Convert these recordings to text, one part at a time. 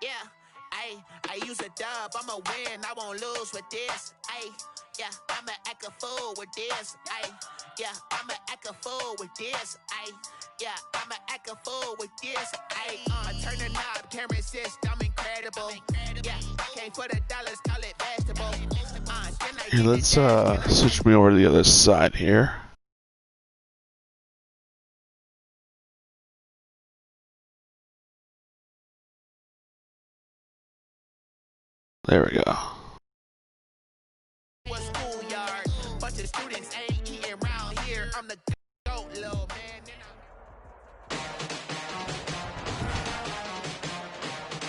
Yeah, I use a dub, I'ma win, I won't lose with this. Yeah, I'ma act a fool with this. Yeah, I'ma act a fool with this. Yeah, I'ma act a fool with this. I turn the knob, camera assist, I'm incredible. Yeah, came for the dollars, call it vegetable. Here, let's switch me over to the other side here. There we go.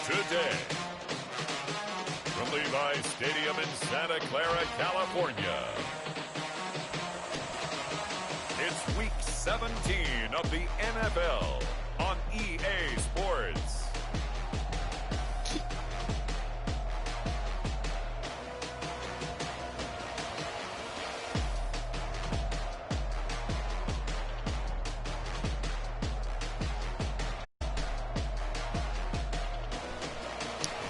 Today, from Levi's Stadium in Santa Clara, California, it's Week 17 of the NFL on EA Sports.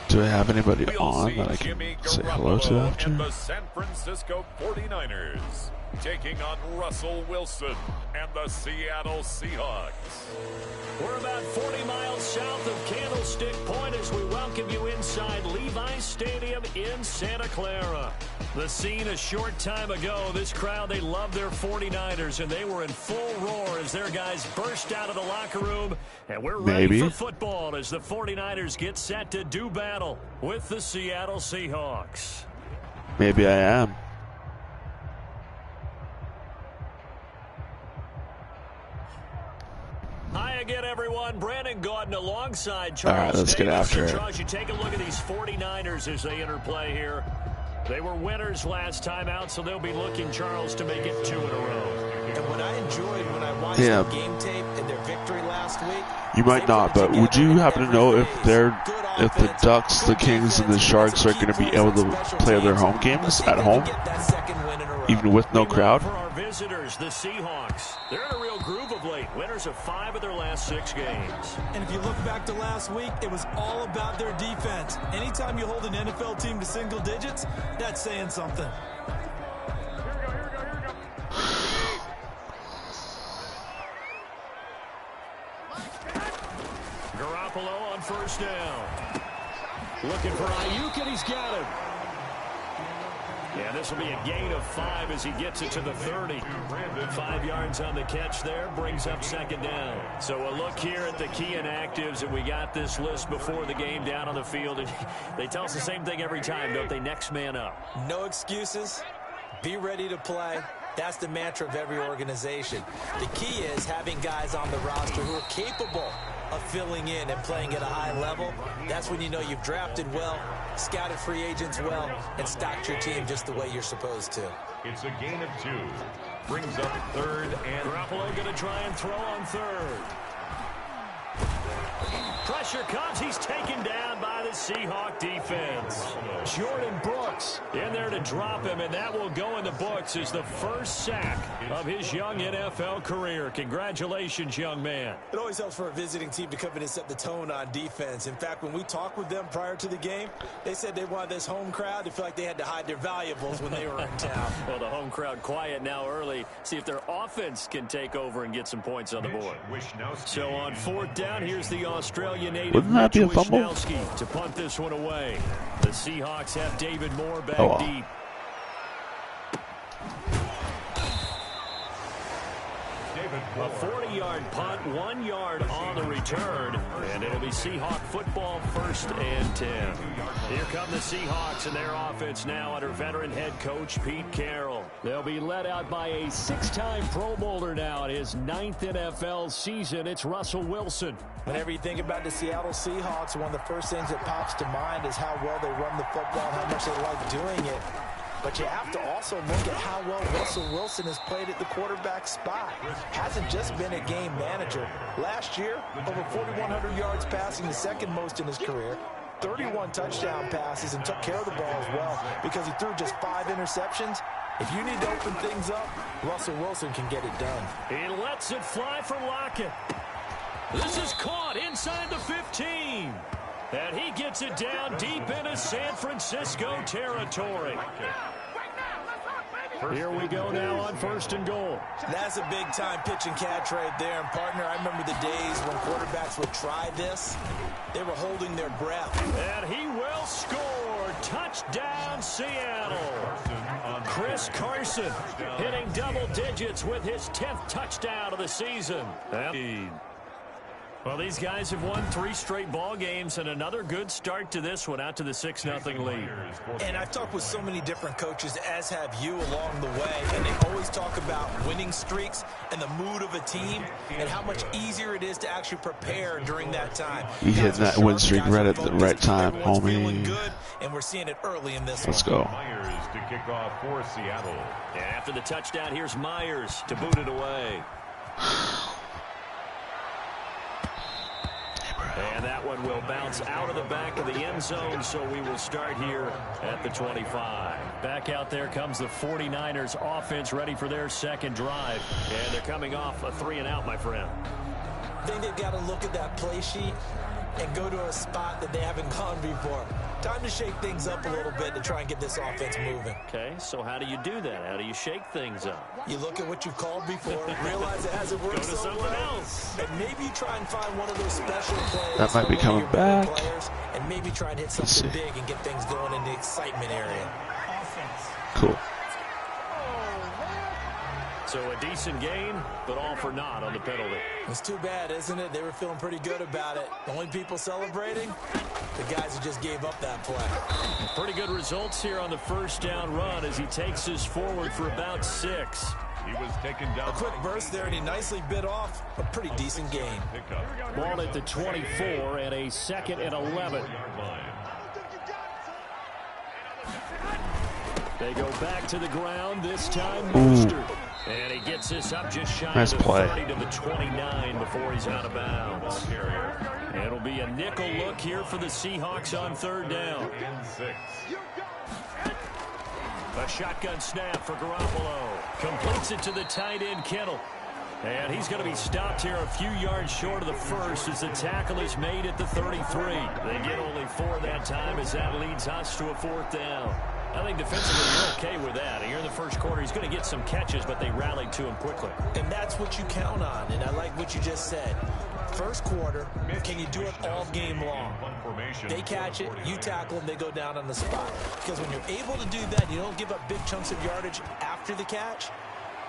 Do I have anybody on that I can say hello to after? And the San Francisco 49ers taking on Russell Wilson and the Seattle Seahawks. We're about 40 miles south of Candlestick Point as we welcome you inside Levi's Stadium in Santa Clara. The scene a short time ago, this crowd, they love their 49ers, and they were in full roar as their guys burst out of the locker room. And we're ready for football as the 49ers get set to do battle with the Seattle Seahawks. Maybe I am. Hi again, everyone. Brandon Gordon alongside Charles. All right, let's get after it. Charles, you take a look at these 49ers as they interplay here. They were winners last time out, so they'll be looking, Charles, to make it 2 in a row. And what I enjoyed when I watched the game tape and their victory last week. You might not, but would you happen to know if the Ducks, the Kings, and the Sharks are going to be able to play their home games at home, even with no crowd? For our visitors, the Seahawks, they're in a real groove of late. Winners of 5 of their last 6 games. And if you look back to last week, it was all about their defense. Anytime you hold an NFL team to single digits, that's saying something. Garoppolo on first down. Looking for Ayuk, and he's got him. Yeah, this will be a gain of 5 as he gets it to the 30. 5 yards on the catch there, brings up second down. So a look here at the key inactives, and we got this list before the game down on the field. And they tell us the same thing every time, don't they? Next man up. No excuses. Be ready to play. That's the mantra of every organization. The key is having guys on the roster who are capable of filling in and playing at a high level. That's when you know you've drafted well, scouted free agents well, and stocked your team just the way you're supposed to. It's a gain of 2. Brings up 3rd and... Garoppolo going to try and throw on 3rd. Pressure comes. He's taken down by the Seahawk defense. Jordan Brooks in there to drop him, and that will go in the books as the first sack of his young NFL career. Congratulations, young man. It always helps for a visiting team to come in and set the tone on defense. In fact, when we talked with them prior to the game, they said they wanted this home crowd to feel like they had to hide their valuables when they were in town. Well, the home crowd quiet now early. See if their offense can take over and get some points on the board. So on 4th down, here's the Australian native Wouldn't that be a fumble? to punt this one away. The Seahawks have David Moore back deep. A 40-yard punt, 1 yard on the return, and it'll be Seahawk football, 1st and 10. Here come the Seahawks and their offense now under veteran head coach Pete Carroll. They'll be led out by a 6-time Pro Bowler now in his 9th NFL season. It's Russell Wilson. Whenever you think about the Seattle Seahawks, one of the first things that pops to mind is how well they run the football, how much they like doing it. But you have to also look at how well Russell Wilson has played at the quarterback spot. Hasn't just been a game manager. Last year, over 4,100 yards passing, the 2nd most in his career. 31 touchdown passes, and took care of the ball as well because he threw just 5 interceptions. If you need to open things up, Russell Wilson can get it done. He lets it fly for Lockett. This is caught inside the 15. And he gets it down deep into San Francisco territory. Here we go now on 1st and goal. That's a big-time pitch and catch right there. And, partner, I remember the days when quarterbacks would try this. They were holding their breath. And he will score. Touchdown, Seattle. Chris Carson hitting double digits with his 10th touchdown of the season. Well, these guys have won 3 straight ball games and another good start to this one out to the 6-0 lead. And I've talked with so many different coaches, as have you, along the way, and they always talk about winning streaks and the mood of a team and how much easier it is to actually prepare during that time. He hit that win streak right at the right time, homie. Good, and we're seeing it early in this Let's one. go. Myers to kick off for Seattle. And after the touchdown, here's Myers to boot it away. And that one will bounce out of the back of the end zone, so we will start here at the 25. Back out there comes the 49ers offense, ready for their second drive. And they're coming off a 3-and-out, my friend. I think they've got to look at that play sheet and go to a spot that they haven't gone before. Time to shake things up a little bit to try and get this offense moving. Okay, so how do you do that? How do you shake things up? You look at what you've called before, realize it hasn't worked Go to so something well, else. and maybe you try and find one of those special plays. That might be from one coming of your better back. players, and maybe try and hit something big and get things going in the excitement area. Cool. So a decent game, but all for naught on the penalty. It's too bad, isn't it? They were feeling pretty good about it. The only people celebrating, the guys who just gave up that play. Pretty good results here on the first down run as he takes us forward for about 6. He was taken down. A quick burst there, and he nicely bit off a pretty decent gain. Ball at the 24 and a 2nd and 11. They go back to the ground, this time Mostert. And he gets this up just shy Nice of the play. 30 to the 29 before he's out of bounds. It'll be a nickel look here for the Seahawks on 3rd down. A shotgun snap for Garoppolo. Completes it to the tight end, Kittle. And he's going to be stopped here a few yards short of the first as the tackle is made at the 33. They get only 4 that time as that leads us to a 4th down. I think defensively you're okay with that. Here in the first quarter, he's going to get some catches, but they rallied to him quickly. And that's what you count on, and I like what you just said. First quarter, can you do it all game long? They catch it, you tackle them, they go down on the spot. Because when you're able to do that, you don't give up big chunks of yardage after the catch.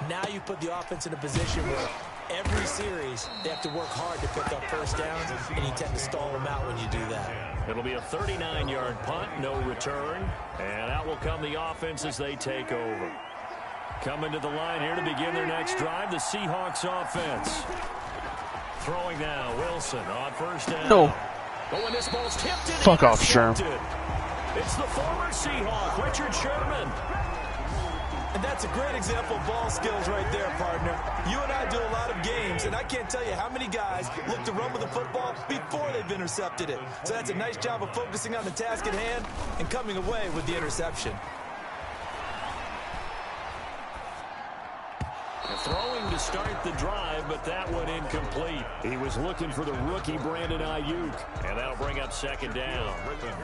Now you put the offense in a position where every series they have to work hard to pick up first downs, and you tend to stall them out when you do that. It'll be a 39-yard punt, no return. And out will come the offense as they take over. Coming to the line here to begin their next drive, the Seahawks offense. Throwing now, Wilson on 1st down. No. But when this ball's tipped, Fuck off, Sherm. It's the former Seahawk, Richard Sherman. And that's a great example of ball skills right there, partner. You and I do a lot of games, and I can't tell you how many guys look to run with the football before they've intercepted it. So that's a nice job of focusing on the task at hand and coming away with the interception. Throwing to start the drive, but that one incomplete. He was looking for the rookie Brandon Ayuk, and that'll bring up 2nd down.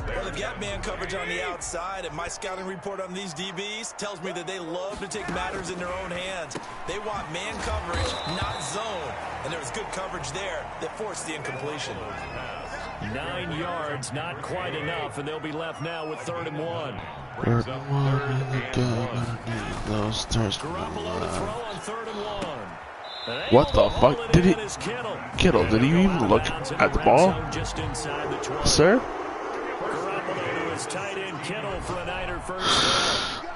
Well, they've got man coverage on the outside, and my scouting report on these DBs tells me that they love to take matters in their own hands. They want man coverage, not zone, and there was good coverage there that forced the incompletion. 9 yards, not quite enough, and they'll be left now with 3rd and 1. Garoppolo to throw on 3rd and 1. What the fuck? Did he? Kittle, did he even look at the ball? Just inside the 20. Sir? Garoppolo to his tight end Kittle for a Niner first down.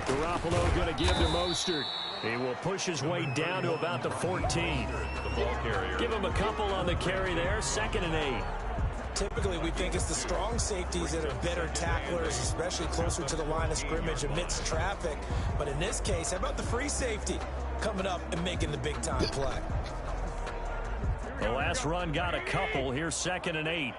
Garoppolo going to give to Mostert. He will push his way down to about the 14. Give him a couple on the carry there. 2nd and 8. Typically, we think it's the strong safeties that are better tacklers, especially closer to the line of scrimmage amidst traffic. But in this case, how about the free safety coming up and making the big-time play? The last run got a couple. Here's 2nd and 8.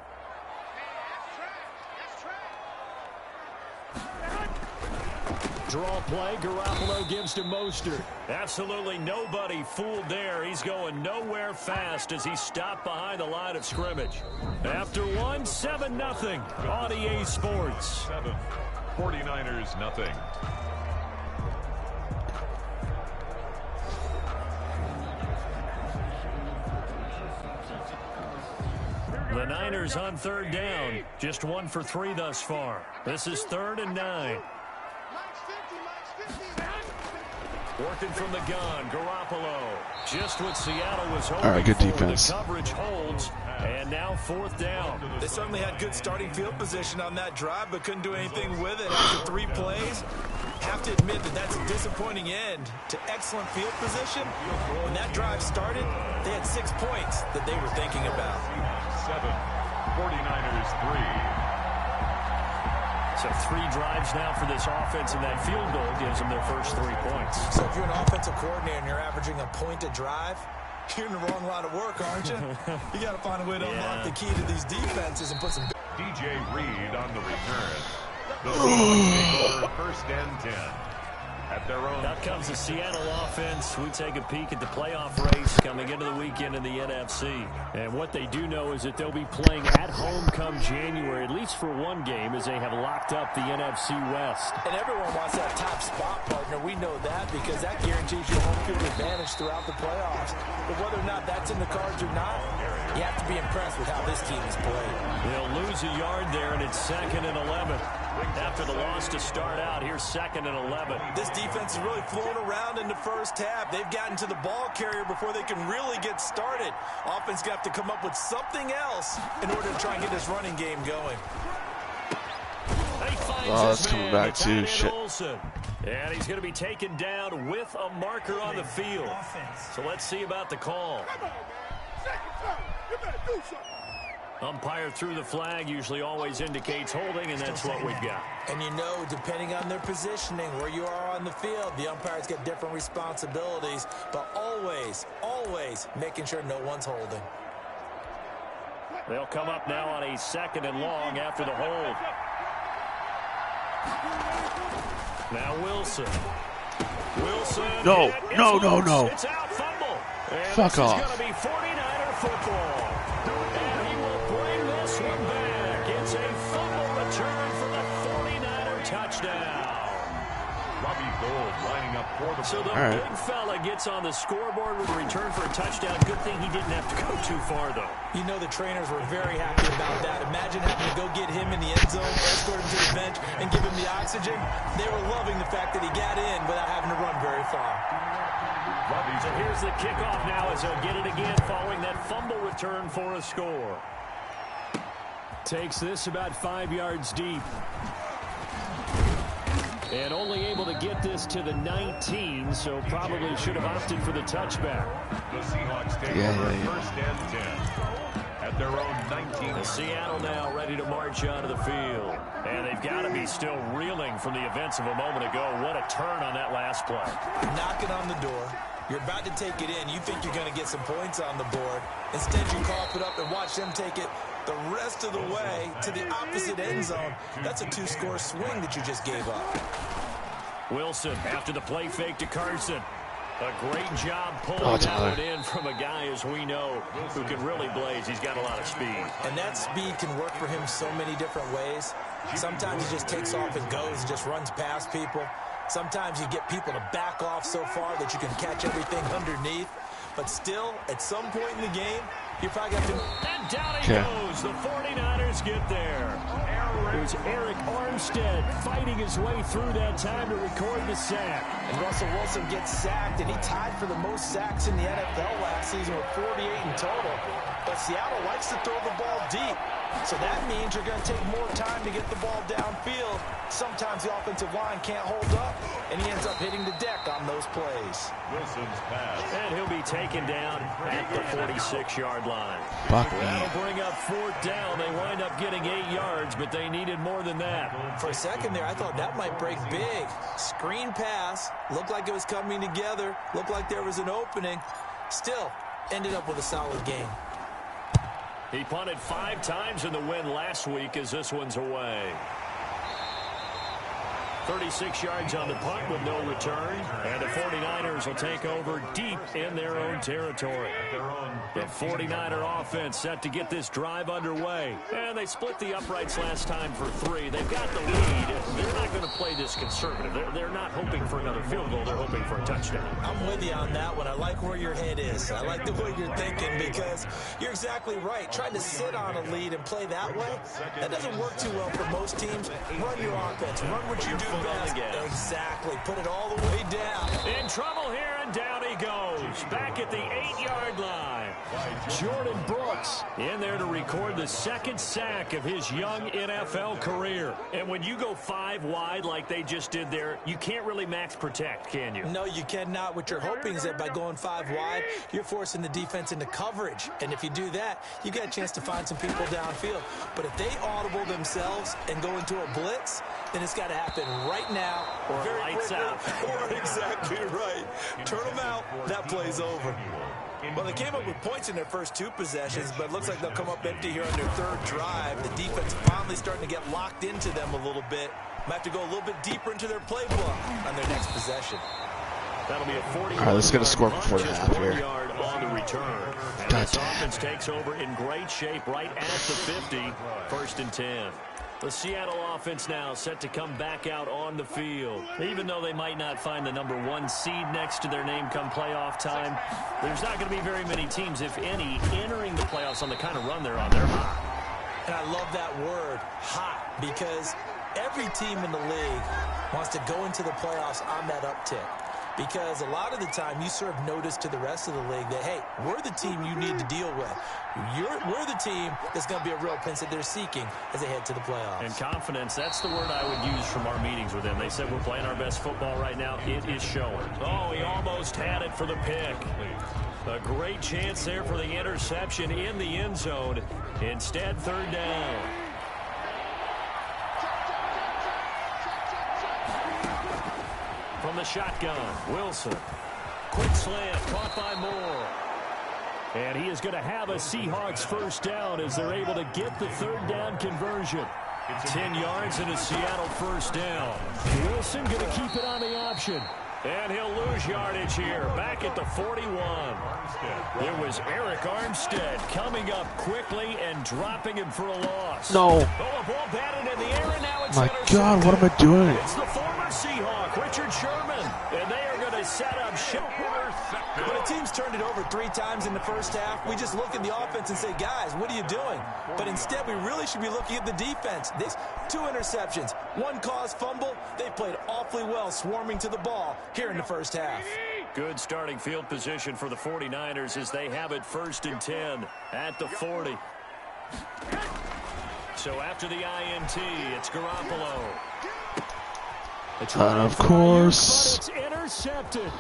Draw play, Garoppolo gives to Mostert. Absolutely nobody fooled there. He's going nowhere fast as he stopped behind the line of scrimmage. After one, 7-0 on EA Sports. 7. 49ers nothing. The Niners on third down. Just 1 for 3 thus far. This is 3rd and 9. Working from the gun, Garoppolo. Just what Seattle was hoping. All right, good defense. The coverage holds, and now 4th down. They certainly had good starting field position on that drive, but couldn't do anything with it after 3 plays. Have to admit that that's a disappointing end to excellent field position. When that drive started, they had 6 points that they were thinking about. 7. 49ers 3. So 3 drives now for this offense, and that field goal gives them their first 3 points. So if you're an offensive coordinator and you're averaging a point a drive, you're in the wrong line of work, aren't you? You got to find a way to unlock the key to these defenses and put some... DJ Reed on the return. The Seahawks take over 1st and 10. At their own. Out comes the Seattle offense. We take a peek at the playoff race coming into the weekend in the NFC. And what they do know is that they'll be playing at home come January, at least for one game, as they have locked up the NFC West. And everyone wants that top spot, partner. We know that because that guarantees you home field advantage throughout the playoffs. But whether or not that's in the cards or not, you have to be impressed with how this team has played. They'll lose a yard there, and it's 2nd and 11. After the loss to start out, here's 2nd and 11. This defense is really flown around in the first half. They've gotten to the ball carrier before they can really get started. Offense got to come up with something else in order to try and get this running game going. Oh, that's coming back too. Shit. And he's going to be taken down with a marker on the field. So let's see about the call. Umpire threw the flag, usually always indicates holding, and that's what we've got. And you know, depending on their positioning, where you are on the field, the umpires get different responsibilities, but always, always making sure no one's holding. They'll come up now on a 2nd and long after the hold. Now Wilson. No. It's out, fumble. And Fuck off. This is going to be 49er football. And he will bring this one back. It's a fumble return for the 49er touchdown. Robbie Gould lining up for the... So the big fella gets on the scoreboard with a return for a touchdown. Good thing he didn't have to go too far, though. You know the trainers were very happy about that. Imagine having to go get him in the end zone, escort him to the bench, and give him the oxygen. They were loving the fact that he got in without having to run very far. So here's the kickoff now as they'll get it again following that fumble return for a score. Takes this about 5 yards deep. And only able to get this to the 19, so probably should have opted for the touchback. The Seahawks take over 1st and 10 at their own 19. The Seattle now ready to march onto the field. And they've got to be still reeling from the events of a moment ago. What a turn on that last play. Knocking on the door. You're about to take it in. You think you're going to get some points on the board. Instead, you cough it up and watch them take it the rest of the way to the opposite end zone. That's a 2-score swing that you just gave up. Wilson after the play fake to Carson. A great job pulling that one in from a guy, as we know, who can really blaze. He's got a lot of speed. And that speed can work for him so many different ways. Sometimes he just takes off and goes and just runs past people. Sometimes you get people to back off so far that you can catch everything underneath. But still, at some point in the game, you probably got to... And down he goes. The 49ers get there. It was Eric Armstead fighting his way through that time to record the sack. And Russell Wilson gets sacked, and he tied for the most sacks in the NFL last season with 48 in total. But Seattle likes to throw the ball deep. So that means you're going to take more time to get the ball downfield. Sometimes the offensive line can't hold up, and he ends up hitting the deck on those plays. Wilson's pass. And he'll be taken down at the 46-yard line. That'll bring up 4th down. They wind up getting 8 yards, but they needed more than that. For a second there, I thought that might break big. Screen pass. Looked like it was coming together. Looked like there was an opening. Still, ended up with a solid game. He punted 5 times in the win last week as this one's away. 36 yards on the punt with no return. And the 49ers will take over deep in their own territory. The 49er offense set to get this drive underway. And they split the uprights last time for 3. They've got the lead. They're not going to play this conservative. They're not hoping for another field goal. They're hoping for a touchdown. I'm with you on that one. I like where your head is. I like the way you're thinking because you're exactly right. Trying to sit on a lead and play that way, that doesn't work too well for most teams. Run your offense. Run what you do best. Exactly. Put it all the way down. In trouble here, and down he goes. Back at the 8-yard line. Jordan Brooks in there to record the second sack of his young NFL career. And when you go 5 wide like they just did there, you can't really max protect, can you? No, you cannot. What you're hoping is that by going 5 wide, you're forcing the defense into coverage. And if you do that, you get a chance to find some people downfield. But if they audible themselves and go into a blitz, then it's got to happen right now. Or very lights quickly. out. Or exactly right. Turn them out. That play's over. Well, they came up with points in their first 2 possessions, but it looks like they'll come up empty here on their 3rd drive. The defense finally starting to get locked into them a little bit. Might have to go a little bit deeper into their playbook on their next possession. That'll be a 40. All right, let's get a score before the half here. Yard on the return. And this offense takes over in great shape right at the 50. 1st and 10. The Seattle offense now set to come back out on the field. Even though they might not find the number 1 seed next to their name come playoff time, there's not going to be very many teams, if any, entering the playoffs on the kind of run they're on. They're hot. And I love that word, hot, because every team in the league wants to go into the playoffs on that uptick. Because a lot of the time you serve notice to the rest of the league that, hey, we're the team you need to deal with. We're the team that's going to be a real pinch that they're seeking as they head to the playoffs. And confidence, that's the word I would use from our meetings with them. They said we're playing our best football right now. It is showing. Oh, he almost had it for the pick. A great chance there for the interception in the end zone. Instead, 3rd down. From the shotgun, Wilson. Quick slant, caught by Moore. And he is going to have a Seahawks 1st down as they're able to get the 3rd down conversion. 10 yards and a Seattle 1st down. Wilson going to keep it on the option. And he'll lose yardage here, back at the 41. It was Eric Armstead coming up quickly and dropping him for a loss. No. Oh, a ball batted in the air, and now it's My intercepted. God, what am I doing? It's the former Seahawk, Richard Sherman, and they are going to set up ship. When a team's turned it over 3 times in the first half, we just look at the offense and say, guys, what are you doing? But instead, we really should be looking at the defense. 2 interceptions, 1 caused fumble. They played awfully well swarming to the ball here in the first half. Good starting field position for the 49ers as they have it 1st and 10 at the 40. So after the INT, it's Garoppolo. And of course, It's intercepted.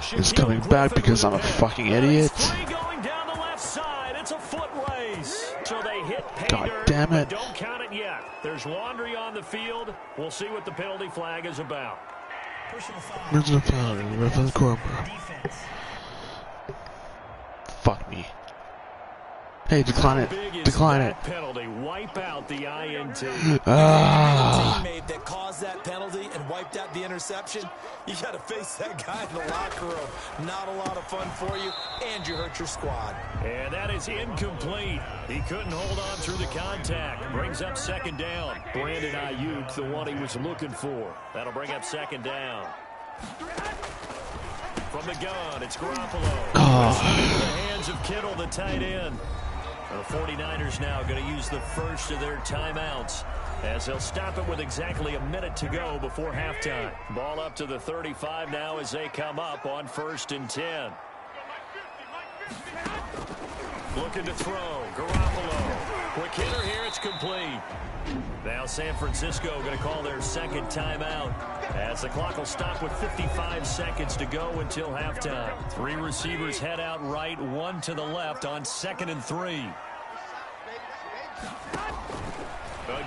he's coming back because I'm a fucking idiot. Going down the left side. It's a foot race. So they hit pay God dirt, damn it. but don't count it yet. There's laundry on the field. We'll see what the penalty flag is about. Original penalty, ref of the corner. Fuck me. Hey, decline it. Decline it. Penalty. Wipe out the INT. Teammate that caused that penalty and wiped out the interception. You got to face that guy in the locker room. Not a lot of fun for you, and you hurt your squad. And that is incomplete. He couldn't hold on through the contact. Brings up 2nd down. Brandon Ayuk, the one he was looking for. That'll bring up 2nd down. From the gun, it's Garoppolo. Into the hands of Kittle, the tight end. The 49ers now going to use the first of their timeouts as they'll stop it with exactly a minute to go before halftime. Ball up to the 35 now as they come up on 1st and 10. Looking to throw. Garoppolo. Quick hitter here. It's complete. Now San Francisco going to call their 2nd timeout as the clock will stop with 55 seconds to go until halftime. 3 receivers head out right, 1 to the left on 2nd and 3.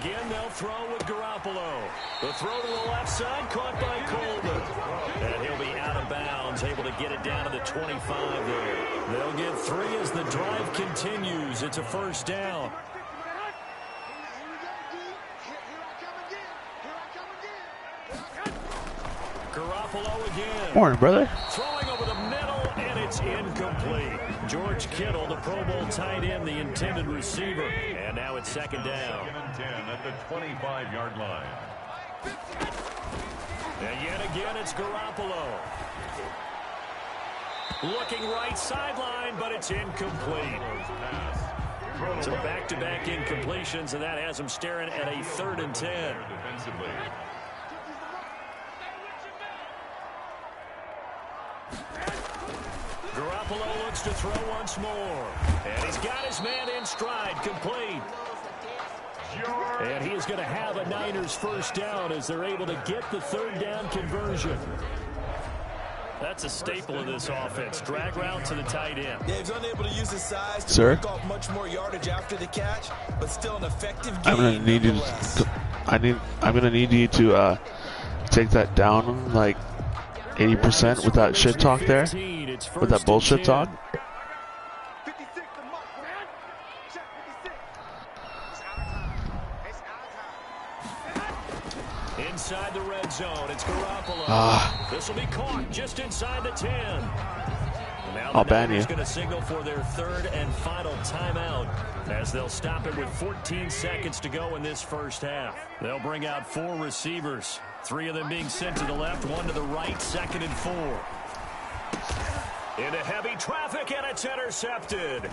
Again, they'll throw with Garoppolo. The throw to the left side, caught by Coleman. And he'll be out of bounds, able to get it down to the 25 there. They'll get 3 as the drive continues. It's a 1st down. Garoppolo again. Morning, brother. Throwing over the middle, and it's incomplete. George Kittle, the Pro Bowl tight end, the intended receiver. And now it's second down. 10 at the 25-yard line. And yet again, it's Garoppolo. Looking right sideline, but it's incomplete. So back-to-back incompletions, and that has him staring at a 3rd and 10. Defensively. Garoppolo looks to throw once more. And he's got his man in stride, complete. And he is going to have a Niners first down as they're able to get the 3rd down conversion. That's a staple of this offense. Drag route to the tight end. Yeah, he's unable to use his size to break off much more yardage after the catch, but still an effective game. I'm gonna need you to. I'm gonna need you to take that down like 80% with that shit talk there, with that bullshit talk. Inside the red zone, it's Garoppolo. This will be caught just inside the 10. Now I'll ban you. Going to signal for their 3rd and final timeout as they'll stop it with 14 seconds to go in this first half. They'll bring out 4 receivers, 3 of them being sent to the left, 1 to the right, 2nd and 4. Into heavy traffic, and it's intercepted.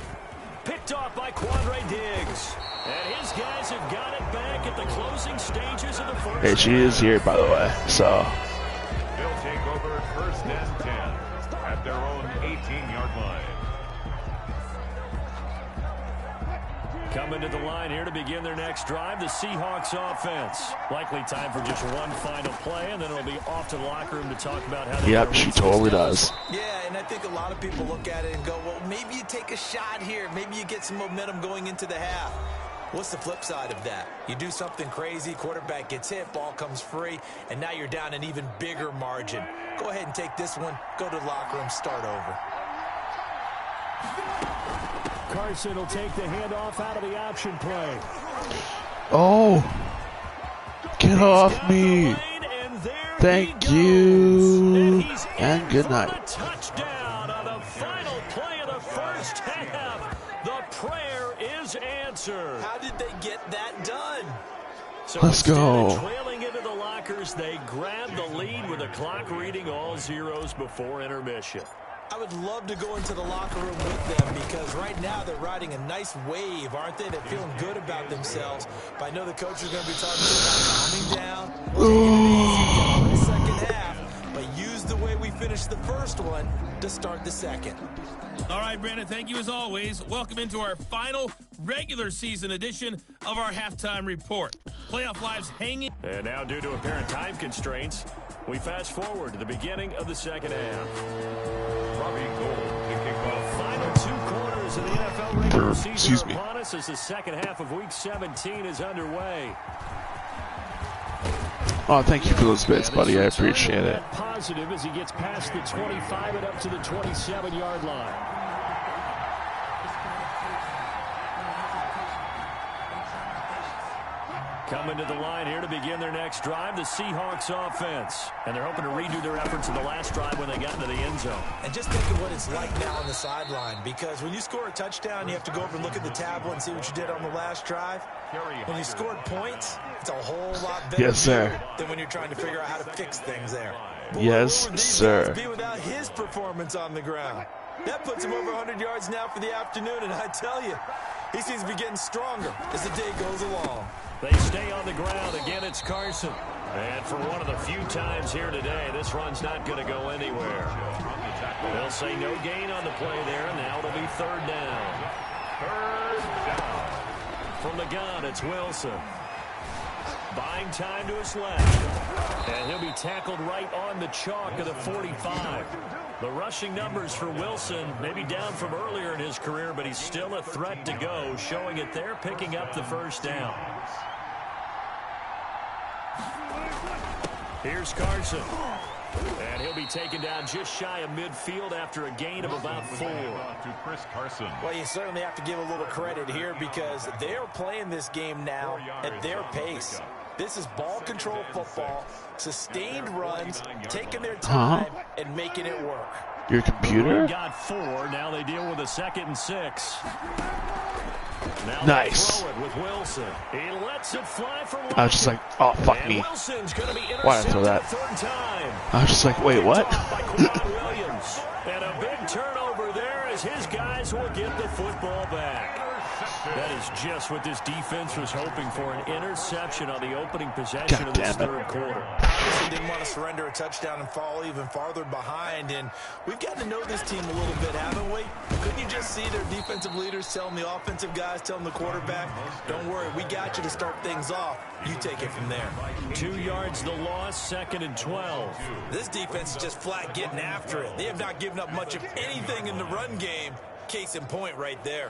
Picked off by Quandre Diggs. And his guys have got it back at the closing stages of the first. Hey, she is here, by the way, so. They'll take over 1st and 10 at their own 18-yard line. Coming to the line here to begin their next drive, the Seahawks offense. Likely time for just one final play, and then it'll be off to the locker room to talk about how they... Yep, she totally does. Yeah, and I think a lot of people look at it and go, well, maybe you take a shot here. Maybe you get some momentum going into the half. What's the flip side of that? You do something crazy, quarterback gets hit, ball comes free, and now you're down an even bigger margin. Go ahead and take this one, go to the locker room, start over. Carson will take the handoff out of the option play. Oh, get off me. Thank you. And good night. Touchdown on the final play of the first half. The prayer is answered. How did they get that done? So let's go. Instead of trailing into the lockers, they grabbed the lead with the clock reading all zeros before intermission. I would love to go into the locker room with them because right now they're riding a nice wave, aren't they? They're feeling good about themselves. But I know the coach is going to be talking to them about calming down, taking it easy for the second half, but use the way we finished the first one to start the second. All right, Brandon, thank you as always. Welcome into our final regular season edition of our halftime report. Playoff Live's hanging. And now, due to apparent time constraints, we fast forward to the beginning of the second half. Robbie Gould to kick off. Final 2 quarters of the NFL regular season are upon us as the second half of Week 17 is underway. Oh, thank you for those bits, buddy. I appreciate it. Positive as he gets past the 25 and up to the 27-yard line. Coming to the line here to begin their next drive, the Seahawks offense. And they're hoping to redo their efforts in the last drive when they got into the end zone. And just think of what it's like now on the sideline, because when you score a touchdown, you have to go over and look at the tablet and see what you did on the last drive. When you scored points, it's a whole lot better than when you're trying to figure out how to fix things there. Boy, yes, sir. Be without his performance on the ground. That puts him over 100 yards now for the afternoon, and I tell you, he seems to be getting stronger as the day goes along. They stay on the ground. Again, it's Carson. And for one of the few times here today, this run's not going to go anywhere. They'll say no gain on the play there, and now it'll be 3rd down. 3rd down. From the gun, it's Wilson. Buying time to his left. And he'll be tackled right on the chalk of the 45. The rushing numbers for Wilson may be down from earlier in his career, but he's still a threat to go, showing it there, picking up the first down. Here's Carson. And he'll be taken down just shy of midfield after a gain of about 4. To Chris Carson. Well, you certainly have to give a little credit here because they're playing this game now at their pace. This is ball control football, sustained runs, taking their time, and making it work. Your computer? Got 4. Now they deal with a 2nd and 6. Now nice. Throw it with Wilson. He lets it fly for I was just like, oh, fuck me. Why did I throw that? I was just like, wait, what? And a big turnover there as his guys will get the football back. That is just what this defense was hoping for, an interception on the opening possession of this third quarter. They didn't want to surrender a touchdown and fall even farther behind, and we've got to know this team a little bit, haven't we? Couldn't you just see their defensive leaders telling the offensive guys, telling the quarterback, don't worry, we got you to start things off. You take it from there. 2 yards the loss, 2nd and 12. This defense is just flat getting after it. They have not given up much of anything in the run game. Case in point right there.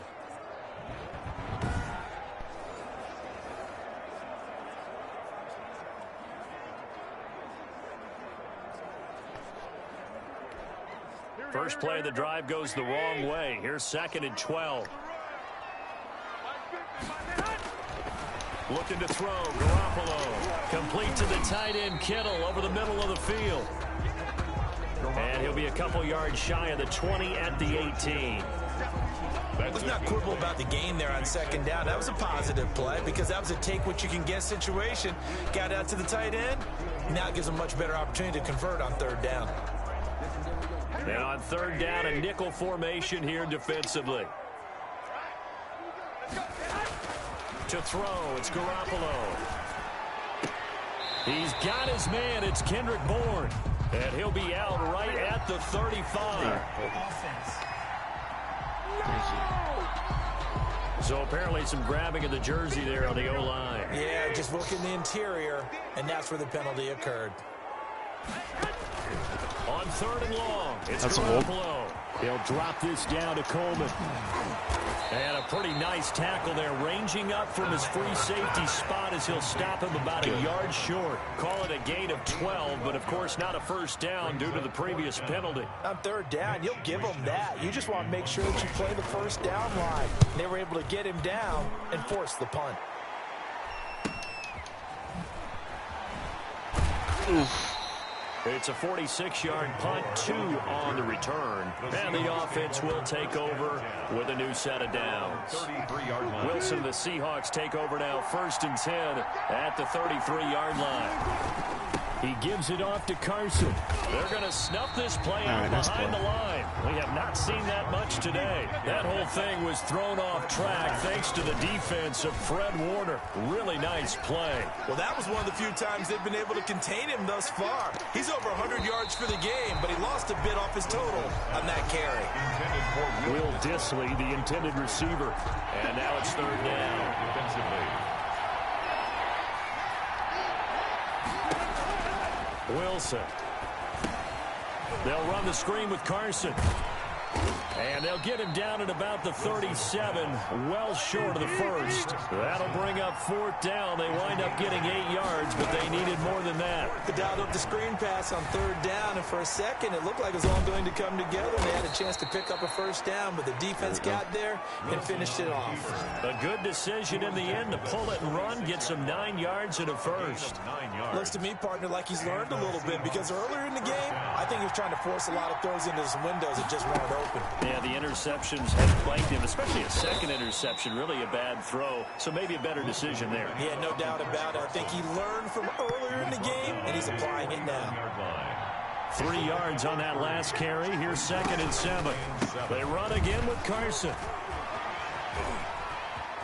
First play of the drive goes the wrong way. Here's 2nd and 12. Looking to throw. Garoppolo. Complete to the tight end, Kittle, over the middle of the field. And he'll be a couple yards shy of the 20 at the 18. Let's not quibble about the gain there on 2nd down. That was a positive play because that was a take-what-you-can-get situation. Got out to the tight end. Now it gives them a much better opportunity to convert on 3rd down. And on 3rd down, a nickel formation here defensively. To throw, it's Garoppolo. He's got his man, it's Kendrick Bourne. And he'll be out right at the 35. So apparently some grabbing of the jersey there on the O-line. Yeah, just look in the interior, and that's where the penalty occurred. On 3rd and long, it's That's Garoppolo. He'll drop this down to Coleman. And a pretty nice tackle there, ranging up from his free safety spot as he'll stop him about a yard short. Call it a gain of 12, but of course not a first down due to the previous penalty. On 3rd down, you'll give them that. You just want to make sure that you play the first down line. They were able to get him down and force the punt. Oof. It's a 46-yard punt, 2 on the return. And the offense will take over with a new set of downs. Wilson and the Seahawks take over now, 1st and 10 at the 33-yard line. He gives it off to Carson. They're going to snuff this play out behind the line. We have not seen that much today. That whole thing was thrown off track thanks to the defense of Fred Warner. Really nice play. Well, that was one of the few times they've been able to contain him thus far. He's over 100 yards for the game, but he lost a bit off his total on that carry. Will Disley, the intended receiver. And now it's 3rd down. Wilson. They'll run the screen with Carson. And they'll get him down at about the 37, well short of the first. That'll bring up 4th down. They wind up getting 8 yards, but they needed more than that. They dialed up the screen pass on 3rd down, and for a second it looked like it was all going to come together. They had a chance to pick up a first down, but the defense got there and finished it off. A good decision in the end to pull it and run, get some 9 yards and a first. Looks to me, partner, like he's learned a little bit because earlier in the game, I think he was trying to force a lot of throws into some windows that just weren't open. Yeah, the interceptions have plagued him, especially a second interception, really a bad throw. So maybe a better decision there. Yeah, no doubt about it. I think he learned from earlier in the game, and he's applying it now. 3 yards on that last carry. Here's 2nd and 7. They run again with Carson.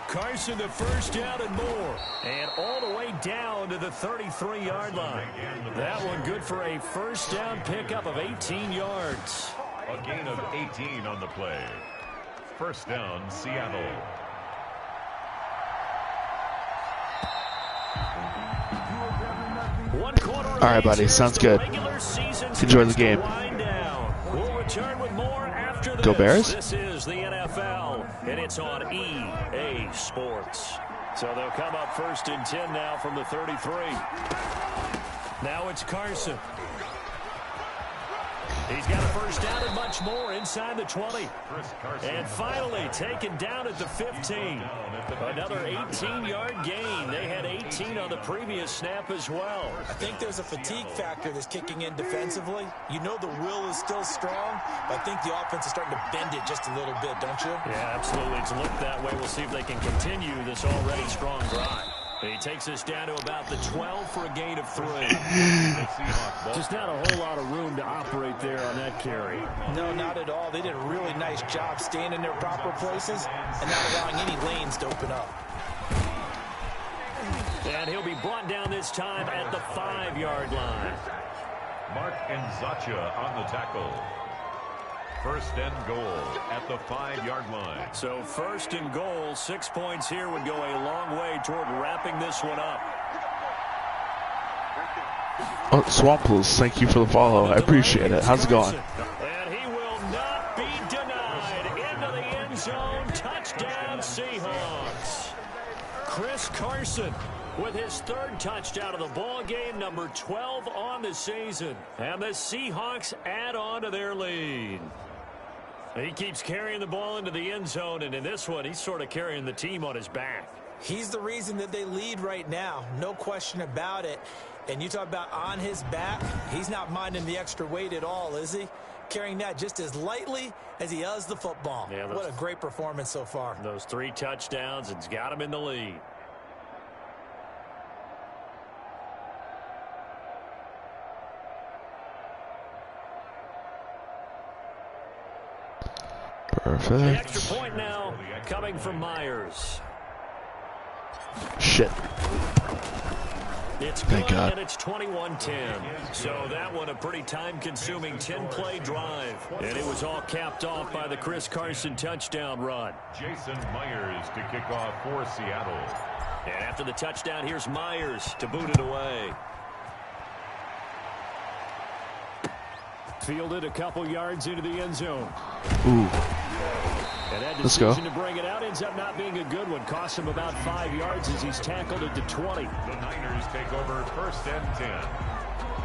Carson to first down and more. And all the way down to the 33-yard line. That one good for a first down pickup of 18 yards. A gain of 18 on the play. First down, Seattle. All right, buddy. Sounds good. Enjoy the game. We'll return with more after this. Go Bears. This is the NFL, and it's on EA Sports. So they'll come up 1st and 10 now from the 33. Now it's Carson. He's got a first down and much more inside the 20. And finally taken down at the 15. Another 18-yard gain. They had 18 on the previous snap as well. I think there's a fatigue factor that's kicking in defensively. You know the will is still strong, but I think the offense is starting to bend it just a little bit, don't you? Yeah, absolutely. It's looked that way. We'll see if they can continue this already strong drive. He takes us down to about the 12 for a gain of 3. Just not a whole lot of room to operate there on that carry. No, not at all. They did a really nice job staying in their proper places and not allowing any lanes to open up. And he'll be brought down this time at the 5-yard line. Mark Nzacha on the tackle. First and goal at the 5-yard line. So first and goal, 6 points here would go a long way toward wrapping this one up. Oh, Swamples, thank you for the follow. I appreciate it. How's it going? And he will not be denied. Into the end zone. Touchdown, Seahawks. Chris Carson with his 3rd touchdown of the ball game, number 12 on the season. And the Seahawks add on to their lead. He keeps carrying the ball into the end zone, and in this one, he's sort of carrying the team on his back. He's the reason that they lead right now. No question about it. And you talk about on his back, he's not minding the extra weight at all, is he? Carrying that just as lightly as he does the football. Yeah, what a great performance so far. Those 3 touchdowns, it's got him in the lead. Perfect. The extra point now coming from Myers. Shit. It's Thank good, God. and it's 21-10. So that one a pretty time-consuming 10-play drive. And it was all capped off by the Chris Carson touchdown run. Jason Myers to kick off for Seattle. And after the touchdown, here's Myers to boot it away. Fielded a couple yards into the end zone. Ooh. And that Let's go. decision to bring it out ends up not being a good one. Costs him about 5 yards as he's tackled at the 20. The Niners take over first and 10.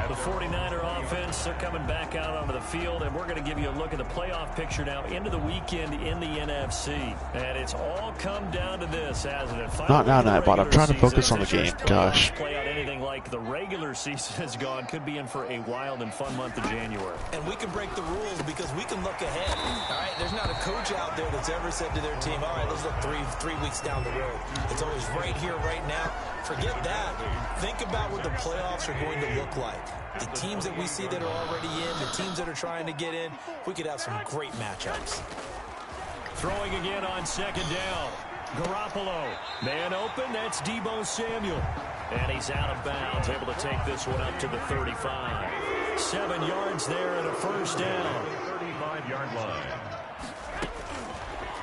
The 49er offense, they're coming back out onto the field, and we're going to give you a look at the playoff picture now into the weekend in the NFC. And it's all come down to this, hasn't it? Not now, Nightbot. I'm trying to focus on the game. Gosh. Play out anything like the regular season has gone. Could be in for a wild and fun month of January. And we can break the rules because we can look ahead. All right, there's not a coach out there that's ever said to their team, all right, let's look three weeks down the road. It's always right here, right now. Forget that. Think about what the playoffs are going to look like. The teams that we see that are already in, the teams that are trying to get in, we could have some great matchups. Throwing again on second down. Garoppolo. Man open, that's Deebo Samuel. And he's out of bounds, able to take this one up to the 35. 7 yards there and a first down. 35-yard line.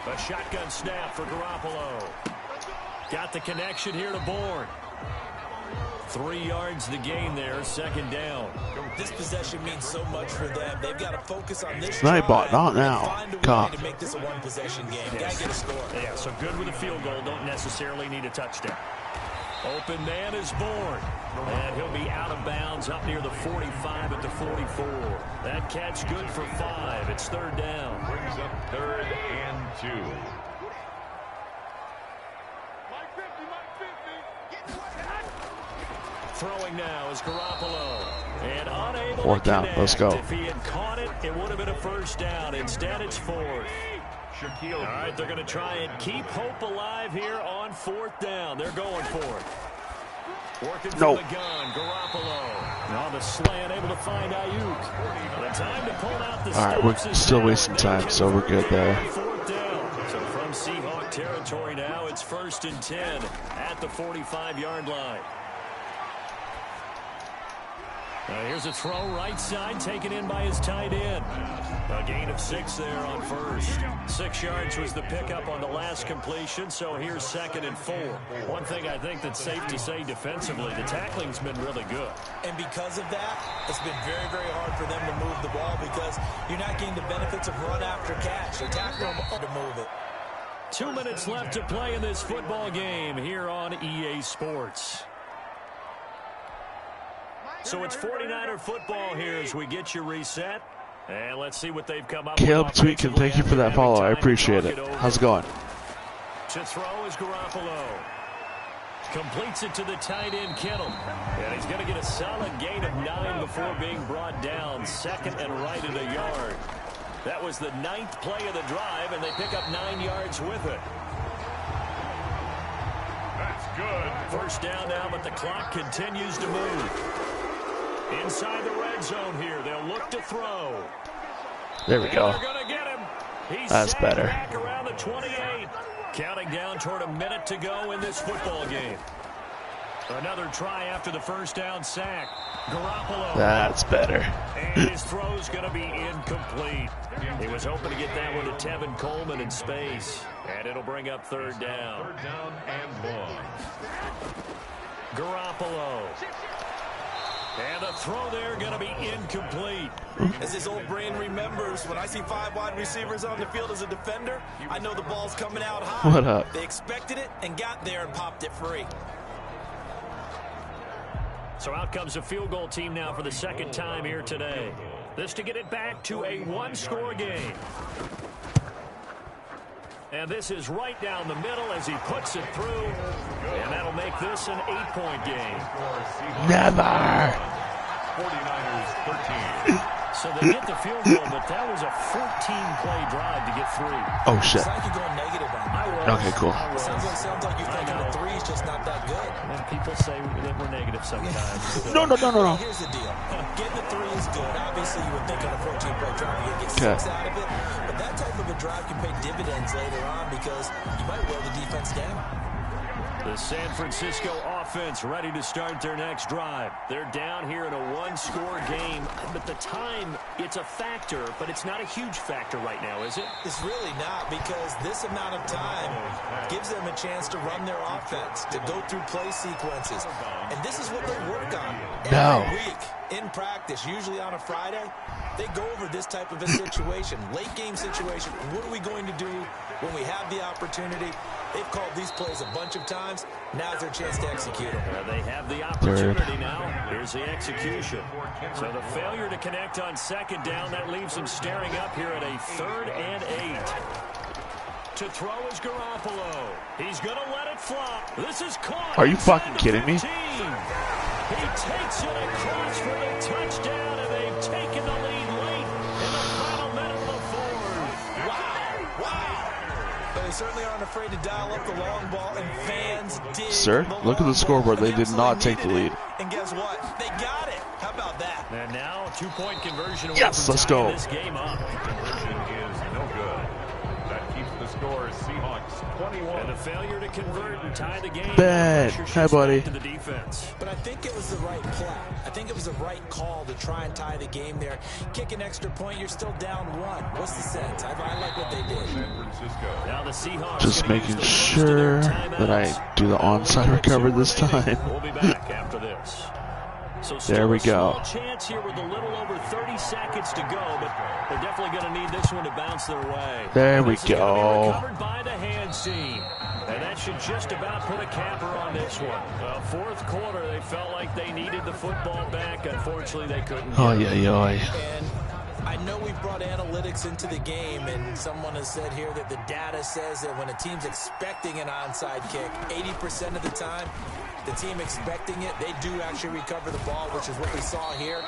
A shotgun snap for Garoppolo. Got the connection here to Bourne. 3 yards the gain there, second down. This possession means so much for them. They've got to focus on this Nightbot, not now. Find a God. way to make this a one-possession game. Yes. Got to get a score. Yeah, so good with a field goal. Don't necessarily need a touchdown. Open man is Bourne. And he'll be out of bounds up near the 45 at the 44. That catch good for 5. It's third down. Brings up 3rd and 2. Throwing now is Garoppolo. And unable Fourth to down. connect. Let's go. If he had caught it, it would have been a first down. Instead, it's 4th. Shaquille. All right, they're going to try and keep hope alive here on 4th down. They're going for it. Working from the gun, Garoppolo. On the slant, able to find Ayuk. The time to pull out the All right, we're stops is still now wasting as they time, get so we're good there. 4th down. So from Seahawk territory now, it's 1st and 10 at the 45-yard line. Here's a throw right side taken in by his tight end. A gain of 6 there on first. 6 yards was the pickup on the last completion, so here's 2nd and 4. One thing I think that's safe to say defensively, the tackling's been really good. And because of that, it's been very, very hard for them to move the ball because you're not getting the benefits of run after catch. They're tackling them to move it. 2 minutes left to play in this football game here on EA Sports. So it's 49er football here as we get you reset. And let's see what they've come up Caleb with. Tweetkin, thank you for that follow. I appreciate it. How's it going? To throw is Garoppolo. Completes it to the tight end, Kittle. And he's going to get a solid gain of 9 before being brought down. Second and right at a yard. That was the 9th play of the drive, and they pick up 9 yards with it. That's good. First down now, but the clock continues to move. Inside the red zone here, they'll look to throw. There we go. They're going to get him. He's That's better. back around the 28. Counting down toward a minute to go in this football game. Another try after the first down sack. Garoppolo. That's better. And his throw's going to be incomplete. He was hoping to get that one to Tevin Coleman in space. And it'll bring up third down. Third down and long. Garoppolo. And the throw there going to be incomplete. As his old brain remembers, when I see 5 wide receivers on the field as a defender, I know the ball's coming out high. What up? They expected it and got there and popped it free. So out comes a field goal team now for the second time here today. This to get it back to a 1-score game. And this is right down the middle as he puts it through. And that'll make this an 8-point game. Never. 49ers 13. So they get the field goal, but that was a 14-play drive to get 3. Oh, shit. It's like you're going negative on that. Okay, cool. Sounds like you're thinking the 3 is just not that good. And people say that we're negative sometimes. No. Here's the deal. Getting the 3 is good. Obviously, you would think on a 14-play drive you're going to get 6 out of it. But that type of a drive can pay dividends later on because you might wear the defense down. The San Francisco offense ready to start their next drive. They're down here in a 1-score game, but the time, it's a factor, but it's not a huge factor right now, is it? It's really not, because this amount of time gives them a chance to run their offense, to go through play sequences. And this is what they work on every week in practice, usually on a Friday. They go over this type of a situation, late game situation. What are we going to do when we have the opportunity? They've called these plays a bunch of times. Now's their chance to execute them. They have the opportunity now. Here's the execution. So the failure to connect on second down, that leaves them staring up here at a 3rd and 8. To throw is Garoppolo. He's going to let it flop. This is caught. Are you fucking kidding me? He takes it across for the touchdown, and they've taken the lead late in the final minute of the 4th. Wow. But they certainly aren't afraid to dial up the long ball, and fans did. Sir, look at the scoreboard. They did not take the lead. And guess what? They got it. How about that? And now 2-point conversion away Yes, from let's tying go. this game up. Conversion is no good. That keeps the score Seahawks 21. And the failure to convert and tie the game. Bad. Pressure Hi, shifts buddy. back to the defense. But I think it was the right play. I think it was the right call to try and tie the game there. Kick an extra point, you're still down 1. What's the sense? I like what they did. San Francisco. Now the Seahawks Just gonna making use the first of their sure that timeouts. I do the onside recovery this time. We'll be back after this. So There we still a go. small chance here with a little over 30 seconds to go, but they're definitely going to need this one to bounce their way. There we This is gonna be go. recovered by the hands team. And that should just about put a capper on this one. Fourth quarter, they felt like they needed the football back. Unfortunately, they couldn't. Oh, get it. yeah. And I know we've brought analytics into the game, and someone has said here that the data says that when a team's expecting an onside kick, 80% of the time, the team expecting it, they do actually recover the ball, which is what we saw here.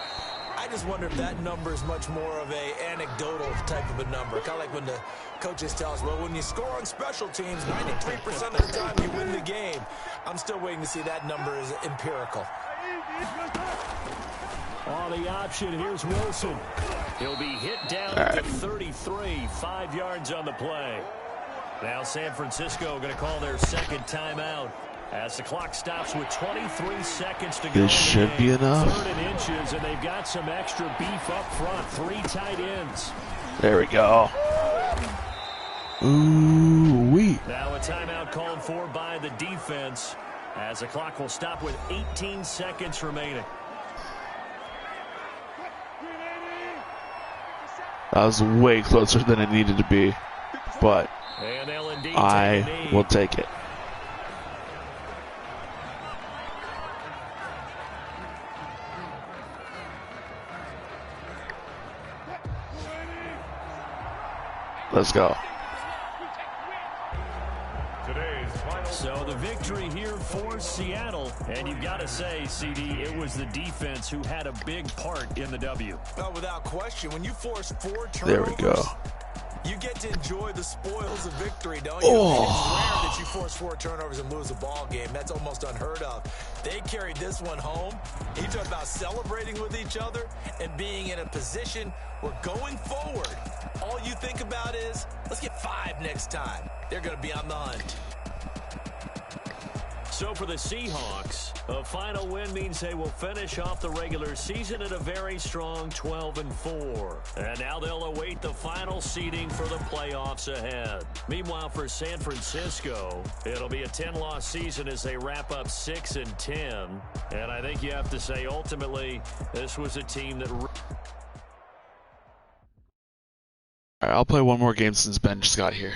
I just wonder if that number is much more of a anecdotal type of a number. Kind of like when the coaches tell us, well, when you score on special teams, 93% of the time you win the game. I'm still waiting to see that number is empirical. On the option, here's Wilson. He'll be hit down at the 33, 5 yards on the play. Now San Francisco going to call their second timeout as the clock stops with 23 seconds to go. This should be enough. 3rd and inches, and they've got some extra beef up front. 3 tight ends. There we go. Ooh-wee. Now a timeout called for by the defense as the clock will stop with 18 seconds remaining. That was way closer than it needed to be, but And they'll indeed I take a knee. will take it. Let's go. So the victory here for Seattle. And you've got to say, CD, it was the defense who had a big part in the W. Oh, without question. When you force 4 turnovers, There we go. you get to enjoy the spoils of victory, don't you? Oh. It's rare that you force 4 turnovers and lose a ball game. That's almost unheard of. They carried this one home. You talk about celebrating with each other and being in a position where going forward, all you think about is, let's get 5 next time. They're going to be on the hunt. So for the Seahawks, a final win means they will finish off the regular season at a very strong 12-4. And now they'll await the final seeding for the playoffs ahead. Meanwhile, for San Francisco, it'll be a 10-loss season as they wrap up 6-10. And I think you have to say, ultimately, this was a team that... All right, I'll play one more game since Ben just got here.